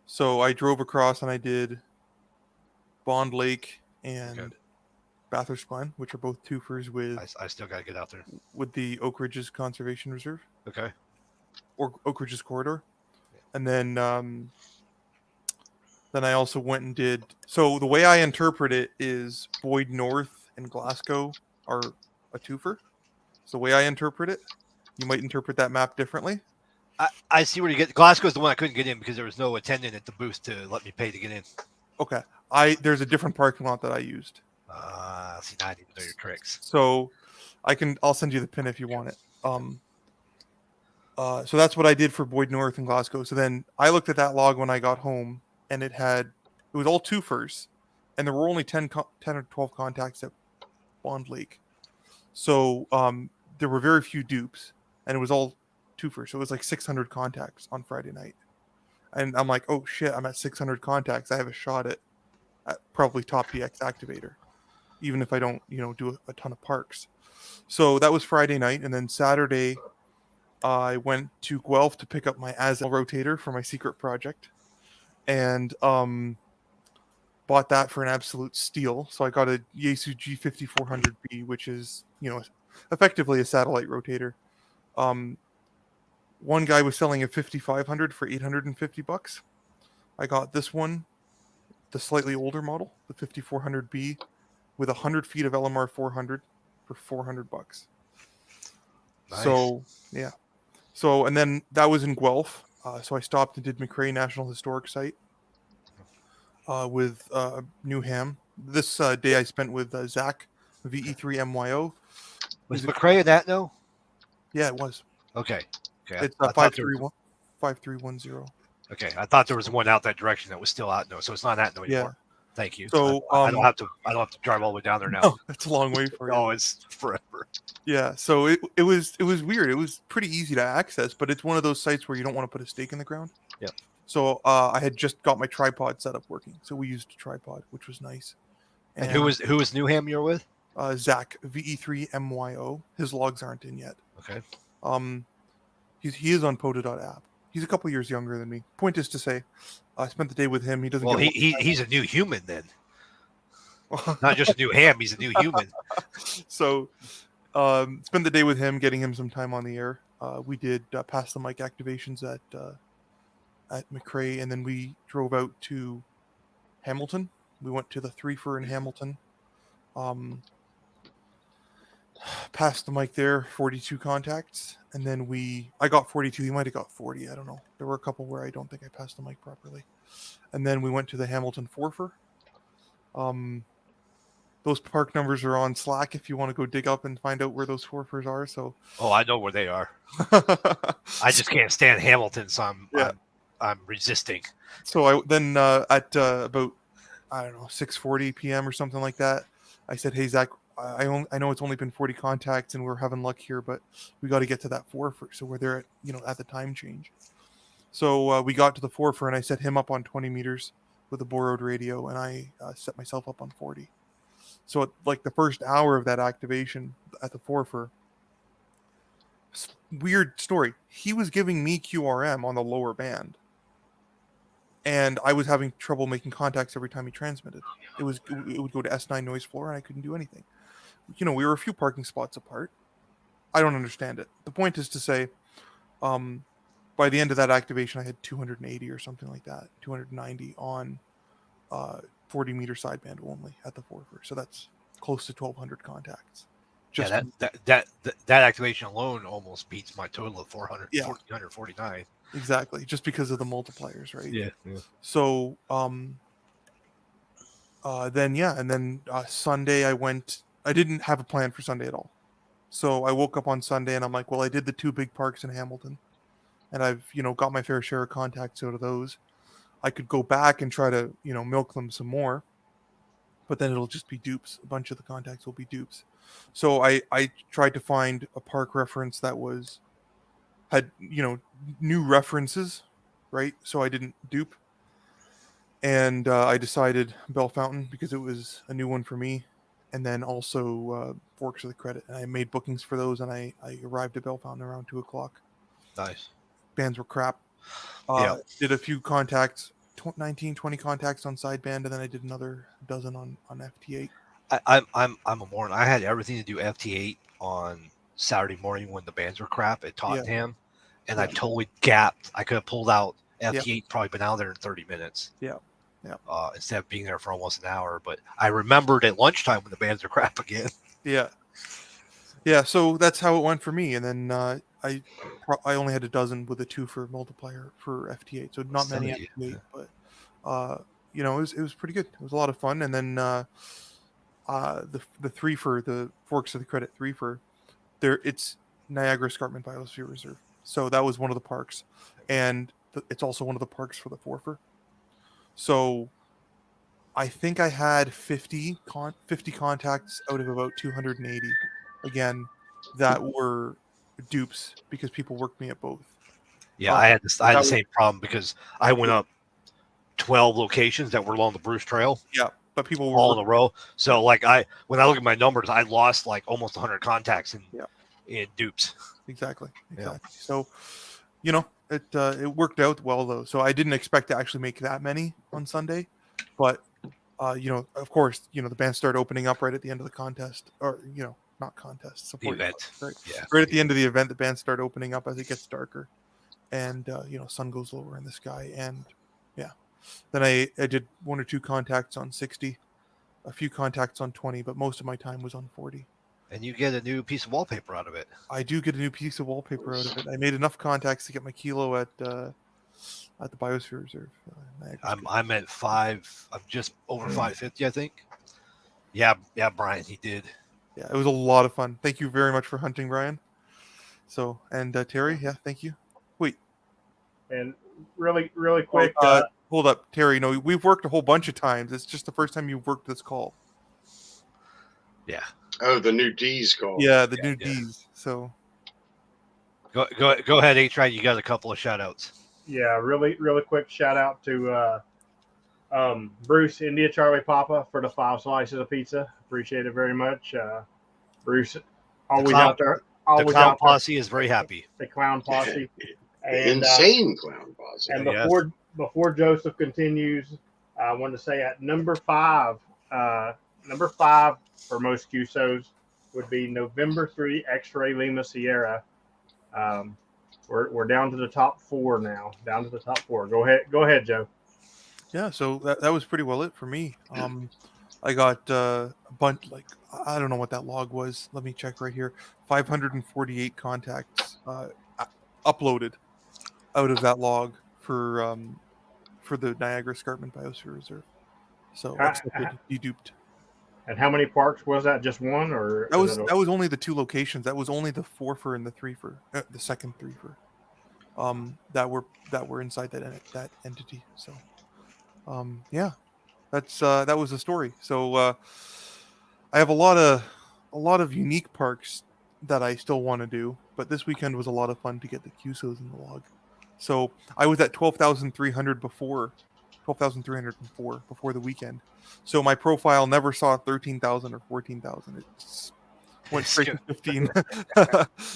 So I drove across and I did Bond Lake and Bathurst Glen, which are both twofers I still got to get out there. with the Oak Ridges Conservation Reserve Okay. or Oak Ridges Corridor. And then I also went and did. So the way I interpret it is Boyd North and Glasgow are a twofer. So the way I interpret it, you might interpret that map differently. I see where you get. Glasgow's the one I couldn't get in because there was no attendant at the booth to let me pay to get in. Okay. There's a different parking lot that I used. See, now I need to know your tricks. So I'll send you the pin if you want it. So that's what I did for Boyd North and Glasgow. So then I looked at that log when I got home, and it was all twofers, and there were only 10 or 12 contacts at Bond Lake. So there were very few dupes, and it was all twofers. So it was like 600 contacts on Friday night. And I'm like, oh shit, I'm at 600 contacts. I have a shot at probably top DX activator, even if I don't, do a ton of parks. So that was Friday night. And then Saturday, I went to Guelph to pick up my Azel rotator for my secret project, and bought that for an absolute steal. So I got a Yaesu G5400B, which is, effectively a satellite rotator. One guy was selling a 5500 for $850. I got this one, the slightly older model, the 5400B, with 100 feet of LMR 400 for $400. Nice. So yeah. So, and then that was in Guelph. So I stopped and did McRae National Historic Site with Newham. This day I spent with Zach, VE3MYO. Was McRae in that, no? Yeah, it was. Okay. It's 5310. Okay, I thought there was one out that direction that was still out. No, so it's not that no anymore. Yeah. Thank you. So I don't have to drive all the way down there now. No, it's a long way for you. Oh, it's forever. Yeah, so it was weird. It was pretty easy to access, but it's one of those sites where you don't want to put a stake in the ground. Yeah. So I had just got my tripod set up working, so we used a tripod, which was nice. And who was Newham you're with? Zach, VE3MYO. His logs aren't in yet. Okay. He is on Pota.app. He's a couple years younger than me. Point is to say, I spent the day with him. He doesn't. Well, he's a new human then. Not just a new ham. He's a new human. So, spend the day with him, getting him some time on the air. We did pass the mic activations at McRae, and then we drove out to Hamilton. We went to the threefer in Hamilton. Passed the mic there, 42 contacts, and then I got 42. He might have got 40. I don't know. There were a couple where I don't think I passed the mic properly. And then we went to the Hamilton fourfer. Those park numbers are on Slack if you want to go dig up and find out where those fourfers are. So. Oh, I know where they are. I just can't stand Hamilton, so I'm resisting. So I then at about 6:40 p.m. or something like that, I said, "Hey Zach, I know it's only been 40 contacts and we're having luck here, but we got to get to that fourfer." So we're there at the time change. So we got to the fourfer and I set him up on 20 meters with a borrowed radio, and I set myself up on 40. So like the first hour of that activation at the fourfer, weird story. He was giving me QRM on the lower band, and I was having trouble making contacts every time he transmitted. It would go to S9 noise floor, and I couldn't do anything. We were a few parking spots apart. I don't understand it. The point is to say, by the end of that activation, I had 280 or something like that, 290 on 40 meter sideband only at the fourfer. So that's close to 1,200 contacts. That activation alone almost beats my total of 1,449. Exactly, just because of the multipliers, right? Yeah. So then Sunday I didn't have a plan for Sunday at all. So I woke up on Sunday and I'm like, well, I did the two big parks in Hamilton, and I've got my fair share of contacts out of those. I could go back and try to milk them some more, but then it'll just be dupes. A bunch of the contacts will be dupes. So I tried to find a park reference that had new references, right? So I didn't dupe. And I decided Bell Fountain because it was a new one for me. And then also Forks of the Credit. And I made bookings for those, and I arrived at Bell Fountain around 2:00. Nice. Bands were crap. Yeah. Did a few contacts 19, 20 contacts on sideband, and then I did another dozen on FT8. I'm a moron. I had everything to do FT8 on Saturday morning when the bands were crap at Tottenham, and I totally gapped. I could have pulled out FT8, probably been out there in 30 minutes. Yeah. Instead of being there for almost an hour. But I remembered at lunchtime when the bands are crap again. Yeah. So that's how it went for me, and then I only had a dozen with a 2 for multiplier for FT8, so not many FT8, but it was pretty good. It was a lot of fun, and then the 3 for the Forks of the Credit 3 for there, it's Niagara Escarpment Biosphere Reserve. So that was one of the parks, and it's also one of the parks for the 4 for. So I think I had 50 contacts out of about 280 again that were dupes because people worked me at both. Yeah, I had the same problem because I went up 12 locations that were along the Bruce Trail. Yeah, but people were all in a row. So when I look at my numbers, I lost like almost 100 contacts in dupes. Exactly. So, it worked out well though. So I didn't expect to actually make that many on Sunday, but of course, the bands started opening up right at the end of the contest, or not contest, support event. Right? Yeah. Right at the end of the event, the bands start opening up as it gets darker, and sun goes lower in the sky, and then I did 1 or 2 contacts on 60, a few contacts on 20, but most of my time was on 40. And you get a new piece of wallpaper out of it. I do get a new piece of wallpaper out of it. I made enough contacts to get my kilo at the Biosphere Reserve. I'm at 5. I'm just over 550, I think. Yeah, Brian, he did. Yeah, it was a lot of fun. Thank you very much for hunting, Brian. So, and Terry, thank you. Wait. And really quick. Hold up, Terry. No, we've worked a whole bunch of times. It's just the first time you've worked this call. Yeah. Oh, the new D's call. Yeah, the new D's. So go ahead, H-Ride. You got a couple of shout outs. Yeah, really quick shout out to Bruce India Charlie Papa for the 5 slices of pizza. Appreciate it very much. Bruce always out there. The clown posse is very happy. The clown posse. And, insane clown posse. And before Joseph continues, I wanted to say at number 5 for most QSOs would be November 3 X-Ray Lima Sierra. We're down to the top 4 now. Down to the top 4. Go ahead, Joe. Yeah, so that was pretty well it for me. I got a bunch, I don't know what that log was. Let me check right here. 548 contacts uploaded out of that log for the Niagara Escarpment Biosphere Reserve. So deduped. And how many parks was that? Just one, or that was only the 2 locations. That was only the 4 for and the 3 for the second 3 for that were inside that entity. So that was the story. So I have a lot of unique parks that I still want to do, but this weekend was a lot of fun to get the QSOs in the log. So I was at 12,304 before the weekend. So my profile never saw 13,000 or 14,000. It went straight to 15.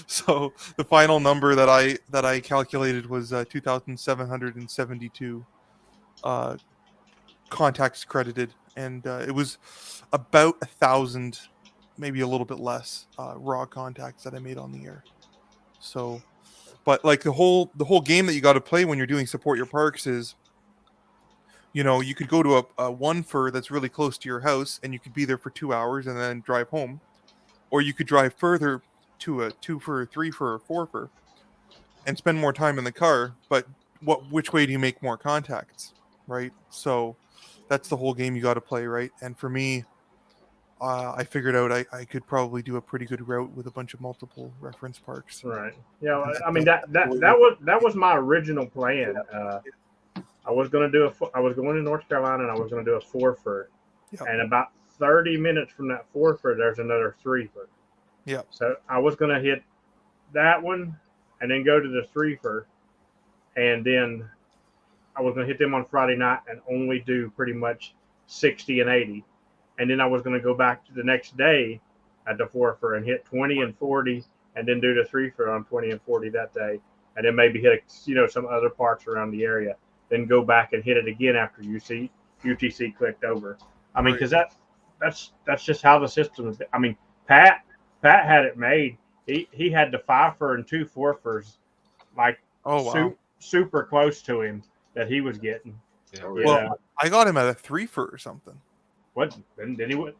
So the final number that I calculated was 2,772 contacts credited, and it was about 1,000, maybe a little bit less, raw contacts that I made on the air. So, but the whole game that you got to play when you're doing support your parks is, you could go to a 1 for that's really close to your house, and you could be there for 2 hours and then drive home, or you could drive further to a 2 for, a 3 for, a 4 for, and spend more time in the car. But which way do you make more contacts, right? So that's the whole game you got to play, right? And for me, I figured out I could probably do a pretty good route with a bunch of multiple reference parks. Right. Yeah. I mean that was my original plan. I was going to North Carolina, and I was going to do a 4 for, and about 30 minutes from that 4 for, there's another 3 for. Yeah. So I was going to hit that one, and then go to the 3 for, and then I was going to hit them on Friday night and only do pretty much 60 and 80. And then I was going to go back to the next day at the 4 for and hit 20 and 40, and then do the 3 for on 20 and 40 that day. And then maybe hit some other parks around the area. then go back and hit it again after UTC clicked over. I mean, because that's just how the system is. I mean, Pat had it made. He had the 5-fer and 2 4-fers like super close to him that he was getting. Yeah. Well, I got him at a 3-fer or something. What? Then he would.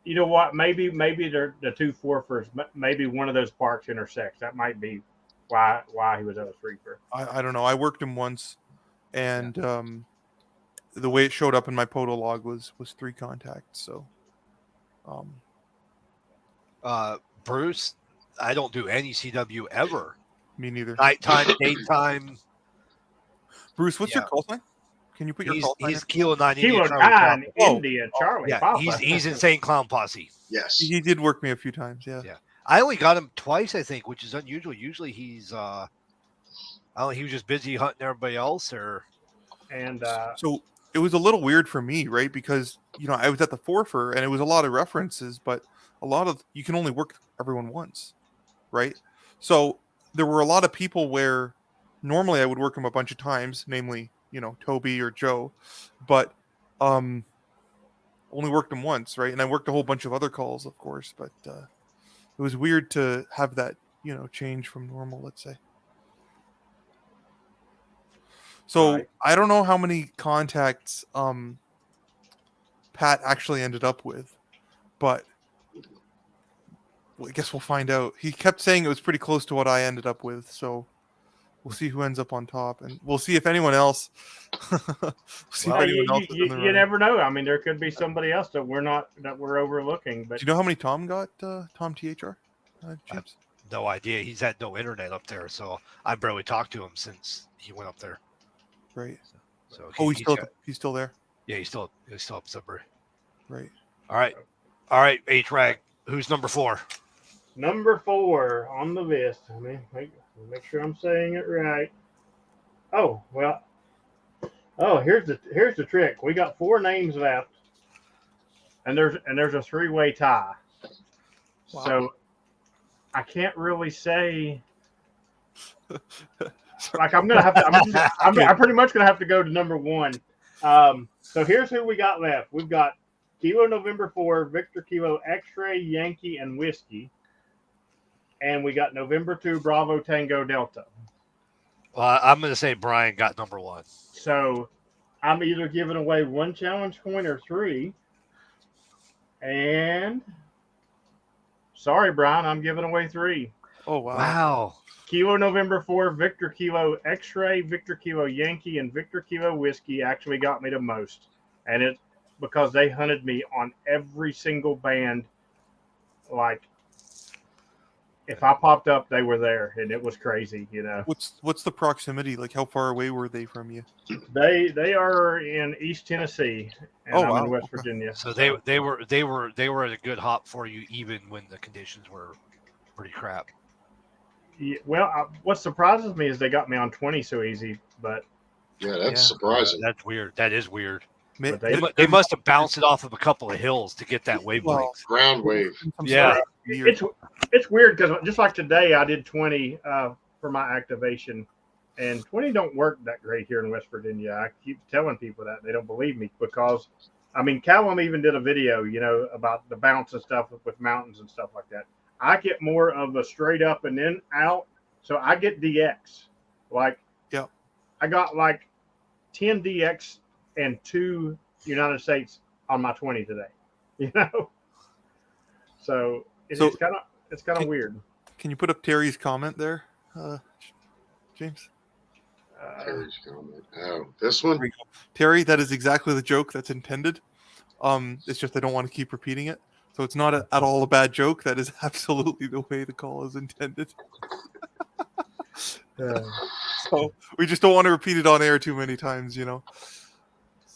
You know what? Maybe they're the 2 4-fers. Maybe one of those parks intersects. That might be why he was at a 3-fer. I don't know. I worked him once, and the way it showed up in my Poto log was 3 contacts. So, Bruce, I don't do any CW ever. Me neither. Nighttime, daytime. Bruce, what's your call sign? Can you put your call sign? He's Kilo 9 Kilo 9 India Charlie. Yeah, Papa. he's Insane Clown Posse. Yes. He did work me a few times, yeah. I only got him twice, I think, which is unusual. Usually he's I don't know, he was just busy hunting everybody else, or so it was a little weird for me, right? Because I was at the 4-fer and it was a lot of references, but a lot of you can only work everyone once, right? So there were a lot of people where normally I would work them a bunch of times, namely, Toby or Joe, but only worked them once, right? And I worked a whole bunch of other calls, of course, but it was weird to have that, change from normal, let's say. So right. I don't know how many contacts Pat actually ended up with, but I guess we'll find out. He kept saying it was pretty close to what I ended up with, so we'll see who ends up on top, and we'll see if anyone else. You never know. I mean, there could be somebody else that we're overlooking. But do you know how many Tom got? Tom THR. James? No idea. He's had no internet up there, so I barely talked to him since he went up there. Right. So he's still there. Yeah, he's still up Sudbury. Right. All right. H-Rag. Who's number 4? Number 4 on the list. I mean, make sure I'm saying it right. Oh well. Oh, here's the trick. We got 4 names left, and there's a 3-way tie. Wow. So I can't really say. Like I'm gonna have to. I'm pretty much gonna have to go to number 1. So here's who we got left. We've got Kilo November 4, Victor Kilo X-Ray Yankee and Whiskey, and we got November 2 Bravo Tango Delta. Well, I'm gonna say Brian got number 1. So I'm either giving away 1 challenge coin or 3. And sorry, Brian, I'm giving away 3. Oh wow! Wow. Kilo November 4, Victor Kilo X-Ray, Victor Kilo Yankee, and Victor Kilo Whiskey actually got me the most. And it's because they hunted me on every single band. Like, if I popped up, they were there, and it was crazy, What's the proximity? Like, how far away were they from you? They are in East Tennessee, and I'm in West Virginia. So they were at a good hop for you, even when the conditions were pretty crap. Yeah, well, what surprises me is they got me on 20 so easy, but that's surprising. That's weird. That is weird. They must have bounced it off of a couple of hills to get that wavelength. Ground wave. Yeah. It's weird because just like today, I did 20 for my activation, and 20 don't work that great here in West Virginia. I keep telling people that. They don't believe me because, I mean, Callum even did a video, about the bounce and stuff with mountains and stuff like that. I get more of a straight up and then out, so I get DX. Like, I got like 10 DX and 2 United States on my 20 today. So it's kind of weird. Can you put up Terry's comment there, James? Terry's comment. Oh, this one? Terry, that is exactly the joke that's intended. It's just I don't want to keep repeating it. So it's not at all a bad joke. That is absolutely the way the call is intended. So we just don't want to repeat it on air too many times,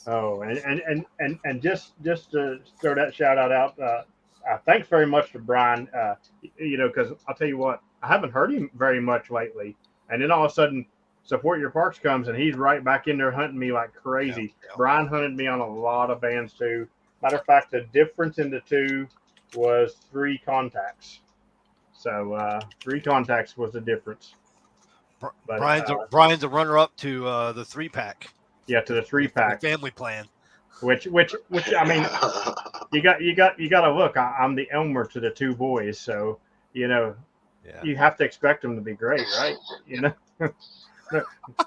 Oh, and just to throw that shout out, thanks very much to Brian. Because I'll tell you what, I haven't heard him very much lately, and then all of a sudden, Support Your Parks comes and he's right back in there hunting me like crazy. Yeah. Brian hunted me on a lot of bands too. Matter of fact, the difference in the 2 was 3 contacts. So 3 contacts was the difference. But Brian's a runner-up to the 3-pack. Yeah, to the 3-pack. Family plan. Which I mean, you got to look. I'm the Elmer to the 2 boys, so you have to expect them to be great, right?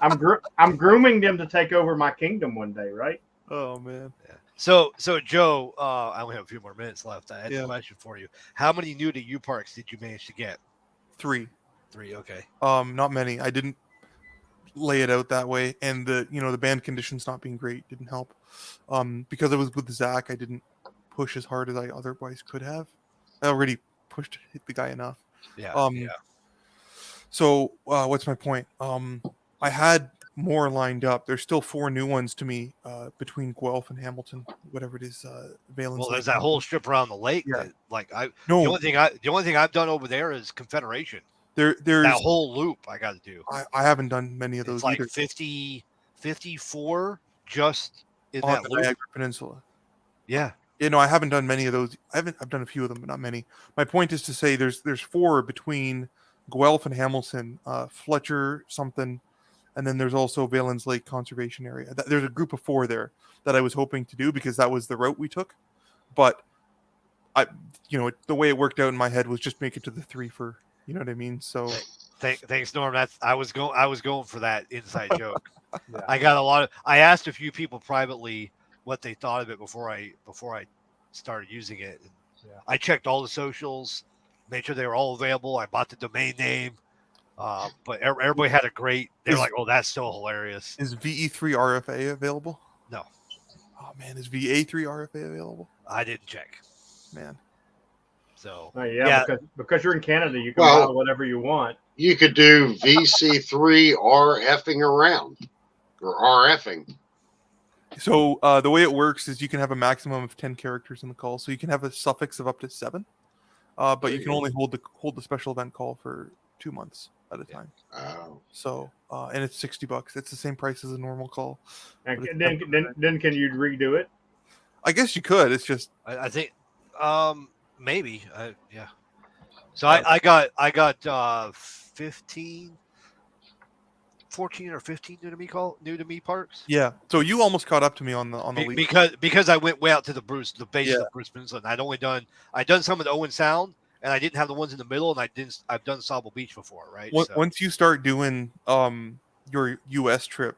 I'm grooming them to take over my kingdom one day, right? Oh man. Yeah. So Joe, I only have a few more minutes left. I had a question for you. How many new to U parks did you manage to get? 3. 3, okay. Not many. I didn't lay it out that way, and the band conditions not being great didn't help. Because I was with Zach, I didn't push as hard as I otherwise could have. I already hit the guy enough. Yeah. So what's my point? I had more lined up. There's still 4 new ones to me between Guelph and Hamilton, whatever it is. Valence. Well, there's that whole strip around the lake. Yeah. The only thing I've done over there is Confederation. There's that whole loop I got to do. I haven't done many of those it's like either. 54 just in on that the loop. Niagara Peninsula. Yeah. I haven't done many of those. I've done a few of them, but not many. My point is to say there's 4 between Guelph and Hamilton, Fletcher something, and then there's also Valence Lake Conservation Area. There's a group of 4 there that I was hoping to do because that was the route we took. But the way it worked out in my head was just make it to the 3 for, you know what I mean? So thanks, Norm. I was going for that inside joke. Yeah. I asked a few people privately what they thought of it before I started using it. And I checked all the socials, made sure they were all available. I bought the domain name. But everybody had a great. They're like, "Oh, that's so hilarious." Is VE3 RFA available? No. Oh man, is VA3 RFA available? I didn't check. Man. So because you're in Canada, you can buy whatever you want. You could do VC3 RFing around or RFing. So the way it works is you can have a maximum of 10 characters in the call, so you can have a suffix of up to 7, but you can only hold the special event call for 2 months at a time. Oh. So and it's $60. It's the same price as a normal call. And then can you redo it? I guess you could. It's just I think maybe yeah. So I got 14 or 15 new to me parks. Yeah. So you almost caught up to me on the lead. because I went way out to the base of the Bruce Peninsula. And I'd done some of the Owen Sound, and I didn't have the ones in the middle, and I've done Sable Beach before, right? Once you start doing your US trip,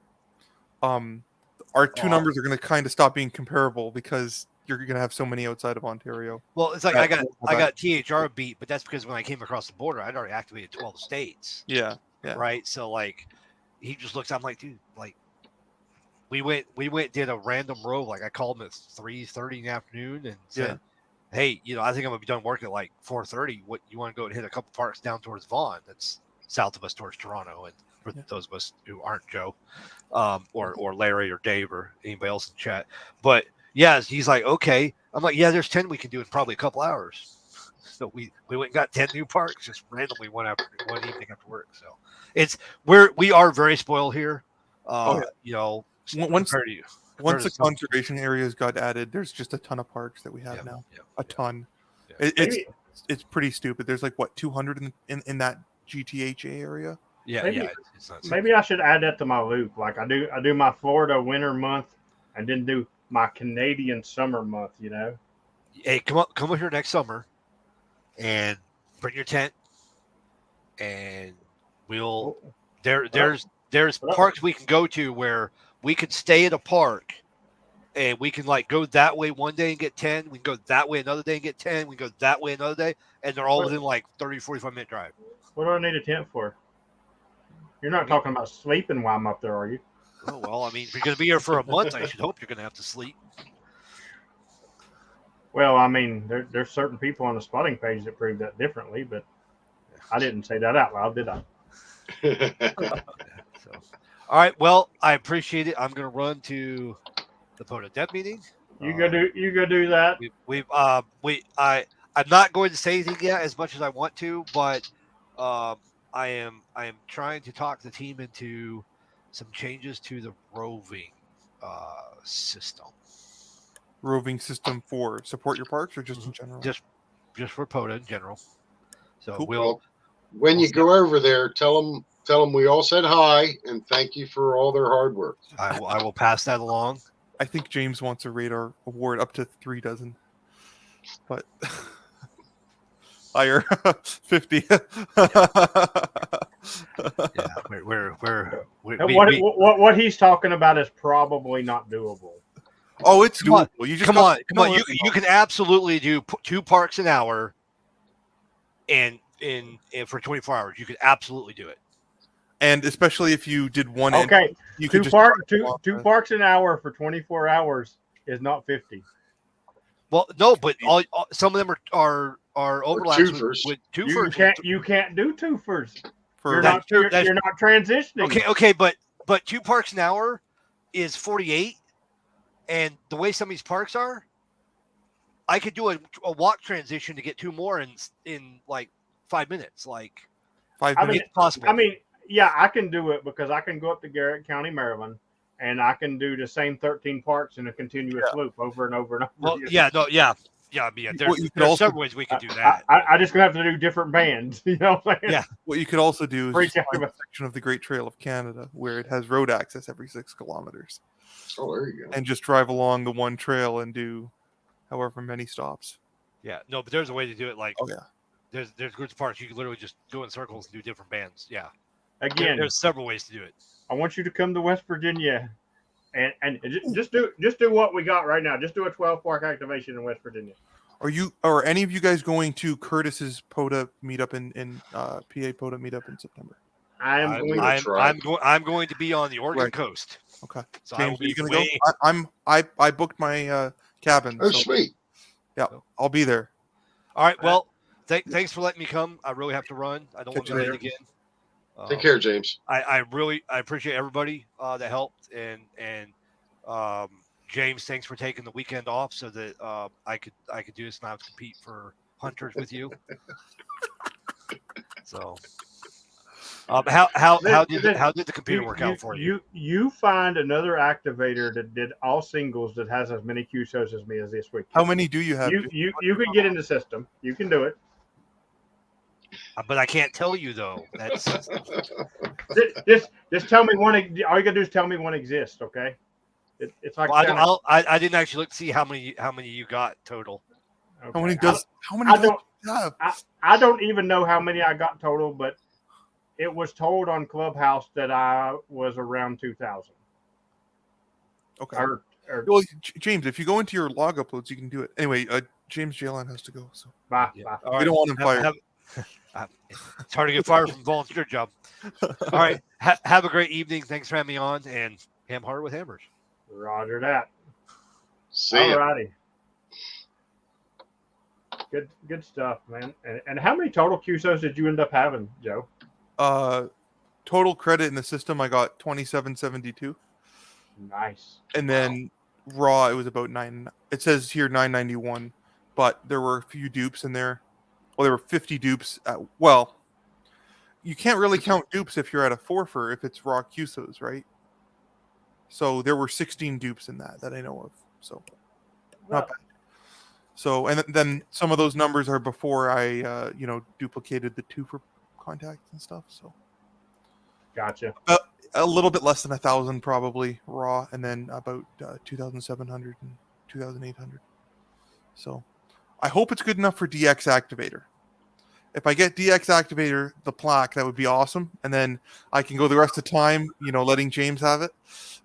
our 2 numbers are going to kind of stop being comparable because you're going to have so many outside of Ontario. Well, it's like I got THR beat, but that's because when I came across the border, I'd already activated 12 states. Yeah. Right. So like, he just looks. I'm like, dude, like, we went did a random rove. Like I called him at 3:30 in the afternoon and said, hey, I think I'm gonna be done work at like 4:30. What you want to go and hit a couple parks down towards Vaughan? That's south of us towards Toronto. And for those of us who aren't Joe, or Larry or Dave or anybody else in the chat, but yeah, he's like, okay. I'm like, yeah, there's 10 we can do in probably a couple hours. So we went and got 10 new parks just randomly one evening after work. So we are very spoiled here. Once the conservation areas got added, there's just a ton of parks that we have now. A ton. Yeah. It's pretty stupid. There's like 200 in that GTHA area. Maybe I should add that to my loop. Like I do my Florida winter month and then do my Canadian summer month. Hey, come up here next summer and bring your tent, and there's parks we can go to where we could stay at a park and we can like go that way one day and get 10. We can go that way another day and get 10. We can go that way another day, and they're all within like 30, 45-minute drive. What do I need a tent for? You're not talking about sleeping while I'm up there, are you? Oh, well, I mean, if you're going to be here for a month, I should hope you're going to have to sleep. Well, I mean, there's certain people on the spotting page that prove that differently, but I didn't say that out loud, did I? All right. Well, I appreciate it. I'm going to run to the POTA Deb meeting. You go do that. I'm not going to say anything yet as much as I want to, but I am trying to talk the team into some changes to the roving system. Roving system for support your parks or just in general? Just for POTA in general. So cool. When you go over there, tell them tell them we all said hi and thank you for all their hard work. I will pass that along. I think James wants a radar award up to 3 dozen, but higher 50. Yeah, What he's talking about is probably not doable. Oh, it's Come on. doable. You just Come got- on. You can absolutely do 2 parks an hour, and for 24 hours, you could absolutely do it. And especially if you did one. Okay, you two could just two parks an hour for 24 hours is not 50. Well, no, but some of them are overlaps with twofers. You can't do twofers. for You're not transitioning. Okay, but 2 parks an hour is 48, and the way some of these parks are, I could do a walk transition to get 2 more in like 5 minutes. Like 5 I minutes. mean, possible. I mean, yeah, I can do it because I can go up to Garrett County, Maryland, and I can do the same 13 parks in a continuous loop over and over and over. Well, again. yeah, no, yeah. Yeah, there's several ways we could do that. I just gonna have to do different bands. You know what I'm saying? Yeah. What you could also do is Freak just out find a about- section of the Great Trail of Canada where it has road access every 6 kilometers, Oh, there you go. and just drive along the one trail and do however many stops. Yeah, no, but there's a way to do it. Like, Oh yeah, there's groups of parks you can literally just go in circles and do different bands. Yeah, Again, there's several ways to do it. I want you to come to West Virginia, and just do what we got right now. Just do a 12 park activation in West Virginia. Are any of you guys going to Curtis's POTA meetup in PA POTA meetup in September? I'm going to be on the Oregon coast. Okay, So James, are you going to go? I booked my cabin. Oh, so, sweet. yeah, I'll be there. All right. Well, thanks for letting me come. I really have to run. I don't want to Catch you late again. Take care, James. I appreciate everybody that helped, and James, thanks for taking the weekend off so that I could do this and I would compete for hunters with you. So, how did the computer work out for you? You find another activator that did all singles that has as many Q shows as me as this week. How many do you have? You can get in the system. You can do it. But I can't tell you though. That's just tell me one. All you gotta do is tell me one exists. Okay. It's like I didn't actually look to see how many you got total. Okay. How many does you have? I don't even know how many I got total, but it was told on Clubhouse that I was around 2,000. Okay. Well, James, if you go into your log uploads, you can do it. Anyway, James Jalan has to go. So bye. We don't want him fired. It's hard to get fired from a volunteer job. All right. Have a great evening. Thanks for having me on, and ham harder with hammers. Roger that. See ya. Alrighty. Good stuff, man. And how many total QSOs did you end up having, Joe? Total credit in the system, I got 2772. Nice. And then raw, it was about 9. It says here 991, but there were a few dupes in there. Well, there were 50 dupes. You can't really count dupes if you're at a forfer if it's raw QSOs, right? So there were 16 dupes in that I know of. So not bad. So, and then some of those numbers are before I, duplicated the 2 for contacts and stuff. So gotcha. A little bit less than 1,000 probably raw, and then about 2,700 and 2,800. So I hope it's good enough for DX Activator. If I get DX Activator, the plaque, that would be awesome. And then I can go the rest of the time, letting James have it.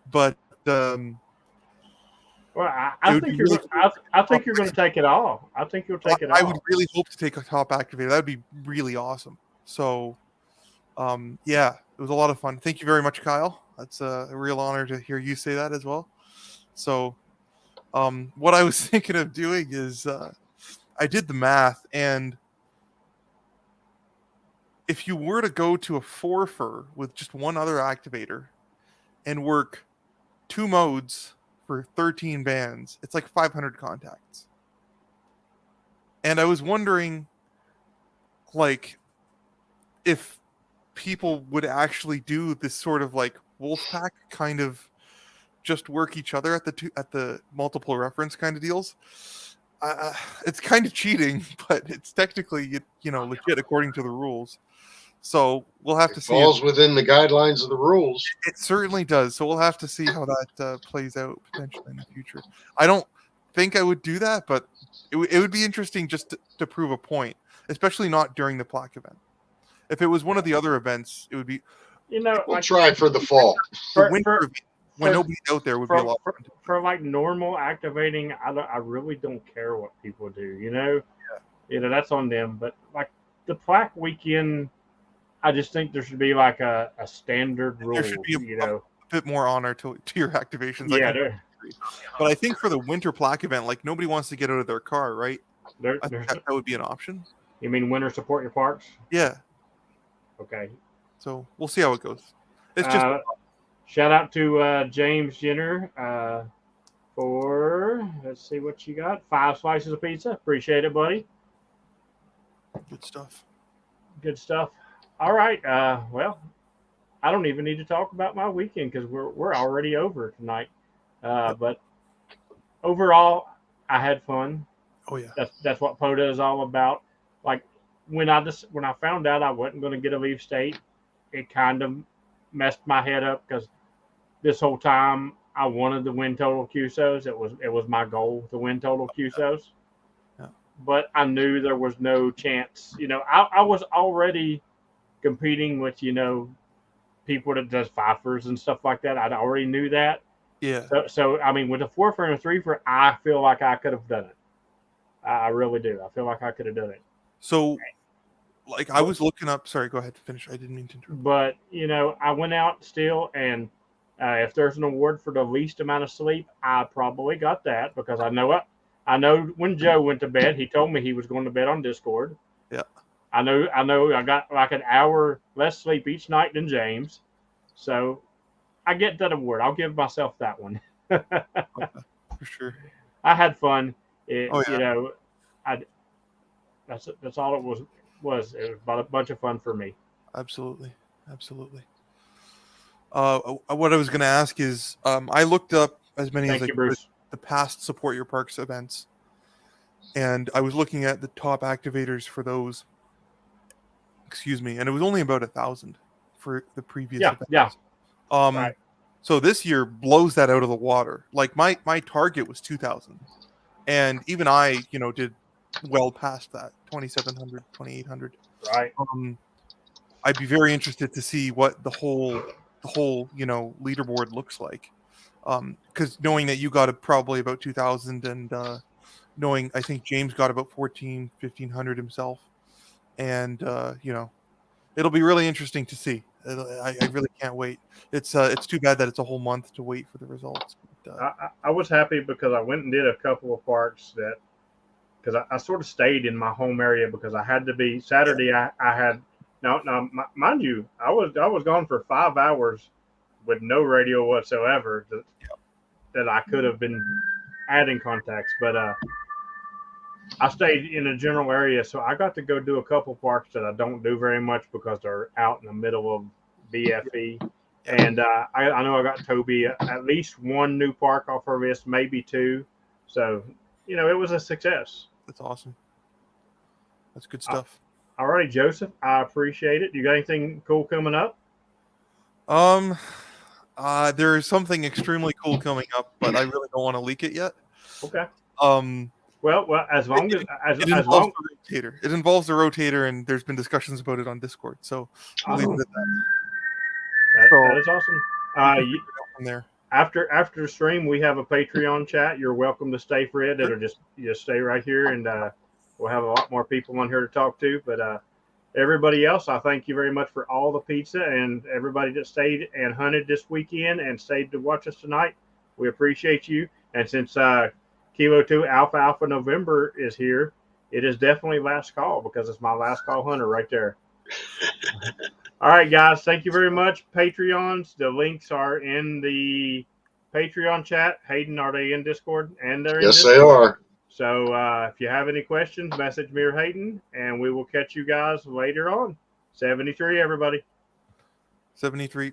But well, I think you're going to take it all. I think you'll take it all. I would really hope to take a top activator. That would be really awesome. So, yeah, it was a lot of fun. Thank you very much, Kyle. That's a real honor to hear you say that as well. So, what I was thinking of doing is I did the math, and if you were to go to a forfer with just one other activator and work 2 modes for 13 bands, it's like 500 contacts. And I was wondering, like, if people would actually do this sort of like Wolfpack kind of just work each other at the multiple reference kind of deals. It's kind of cheating, but it's technically legit according to the rules. So we'll have It to see. falls within the guidelines of the rules. It certainly does. So we'll have to see how that plays out potentially in the future. I don't think I would do that, but it would be interesting just to prove a point, especially not during the plaque event. If it was one of the other events, it would be We'll like try for the fall. the for, winter for, event when nobody's out there would be a lot of fun. for like normal activating. I really don't care what people do. That's on them. But like the plaque weekend, I just think there should be like a standard rule. There should be a bit more honor to your activations. Yeah, but I think for the winter plaque event, like nobody wants to get out of their car, right? I think that would be an option. You mean winter support your parks? Yeah. Okay. So we'll see how it goes. It's just shout out to James Jenner for, let's see what you got, 5 slices of pizza. Appreciate it, buddy. Good stuff. Good stuff. All right. Well, I don't even need to talk about my weekend because we're already over tonight. But overall, I had fun. Oh yeah. That's what POTA is all about. Like when I found out I wasn't going to get a leave state, it kind of messed my head up because this whole time I wanted to win total QSOs. It was my goal to win total QSOs. Yeah. But I knew there was no chance. I was already competing with, people that does fifers and stuff like that. I already knew that. Yeah. So I mean, with a 4-fer and a 3-fer, I feel like I could have done it. I really do. I feel like I could have done it. So, like, I was looking up. Sorry, go ahead. Finish. I didn't mean to interrupt. But I went out still, and if there's an award for the least amount of sleep, I probably got that because I know it. I know when Joe went to bed, he told me he was going to bed on Discord. Yeah. I know I got like an hour less sleep each night than James. So I get that award. I'll give myself that one. Okay, for sure. I had fun. Yeah. That's all it was. It was about a bunch of fun for me. Absolutely. What I was going to ask is, I looked up as many as I could the past Support Your Parks events, and I was looking at the top activators for those. Excuse me, and it was only about 1,000 for the previous events. Yeah. Right. So this year blows that out of the water. Like my target was 2,000, and even I, did well past that, 2,700, 2,800. Right. I'd be very interested to see what the whole leaderboard looks like, because knowing that you got probably about 2,000, and knowing I think James got about 1,500 himself, and it'll be really interesting to see. I really can't wait. It's too bad that it's a whole month to wait for the results. But, I was happy because I went and did a couple of parks because I sort of stayed in my home area because I had to be Saturday. Yeah. I had mind you, I was gone for 5 hours with no radio whatsoever that I could have been adding contacts, but I stayed in a general area, so I got to go do a couple parks that I don't do very much because they're out in the middle of BFE. And I know I got Toby at least 1 new park off her list, maybe 2. So, it was a success. That's awesome. That's good stuff. All right, Joseph, I appreciate it. You got anything cool coming up? There is something extremely cool coming up, but I really don't want to leak it yet. Okay. Well, as long as it involves the rotator. It involves the rotator, and there's been discussions about it on Discord. So we'll leave it at that. That is awesome. From there. After the stream, we have a Patreon chat. You're welcome to stay for it. It'll just stay right here, and we'll have a lot more people on here to talk to. But everybody else, I thank you very much for all the pizza and everybody that stayed and hunted this weekend and stayed to watch us tonight. We appreciate you. And since Kilo 2 Alpha November is here, it is definitely last call because it's my last call hunter right there. All right, guys. Thank you very much. Patreons, the links are in the Patreon chat. Hayden, are they in Discord? And they're yes, Discord. They are. So if you have any questions, message me or Hayden, and we will catch you guys later on. 73, everybody. 73.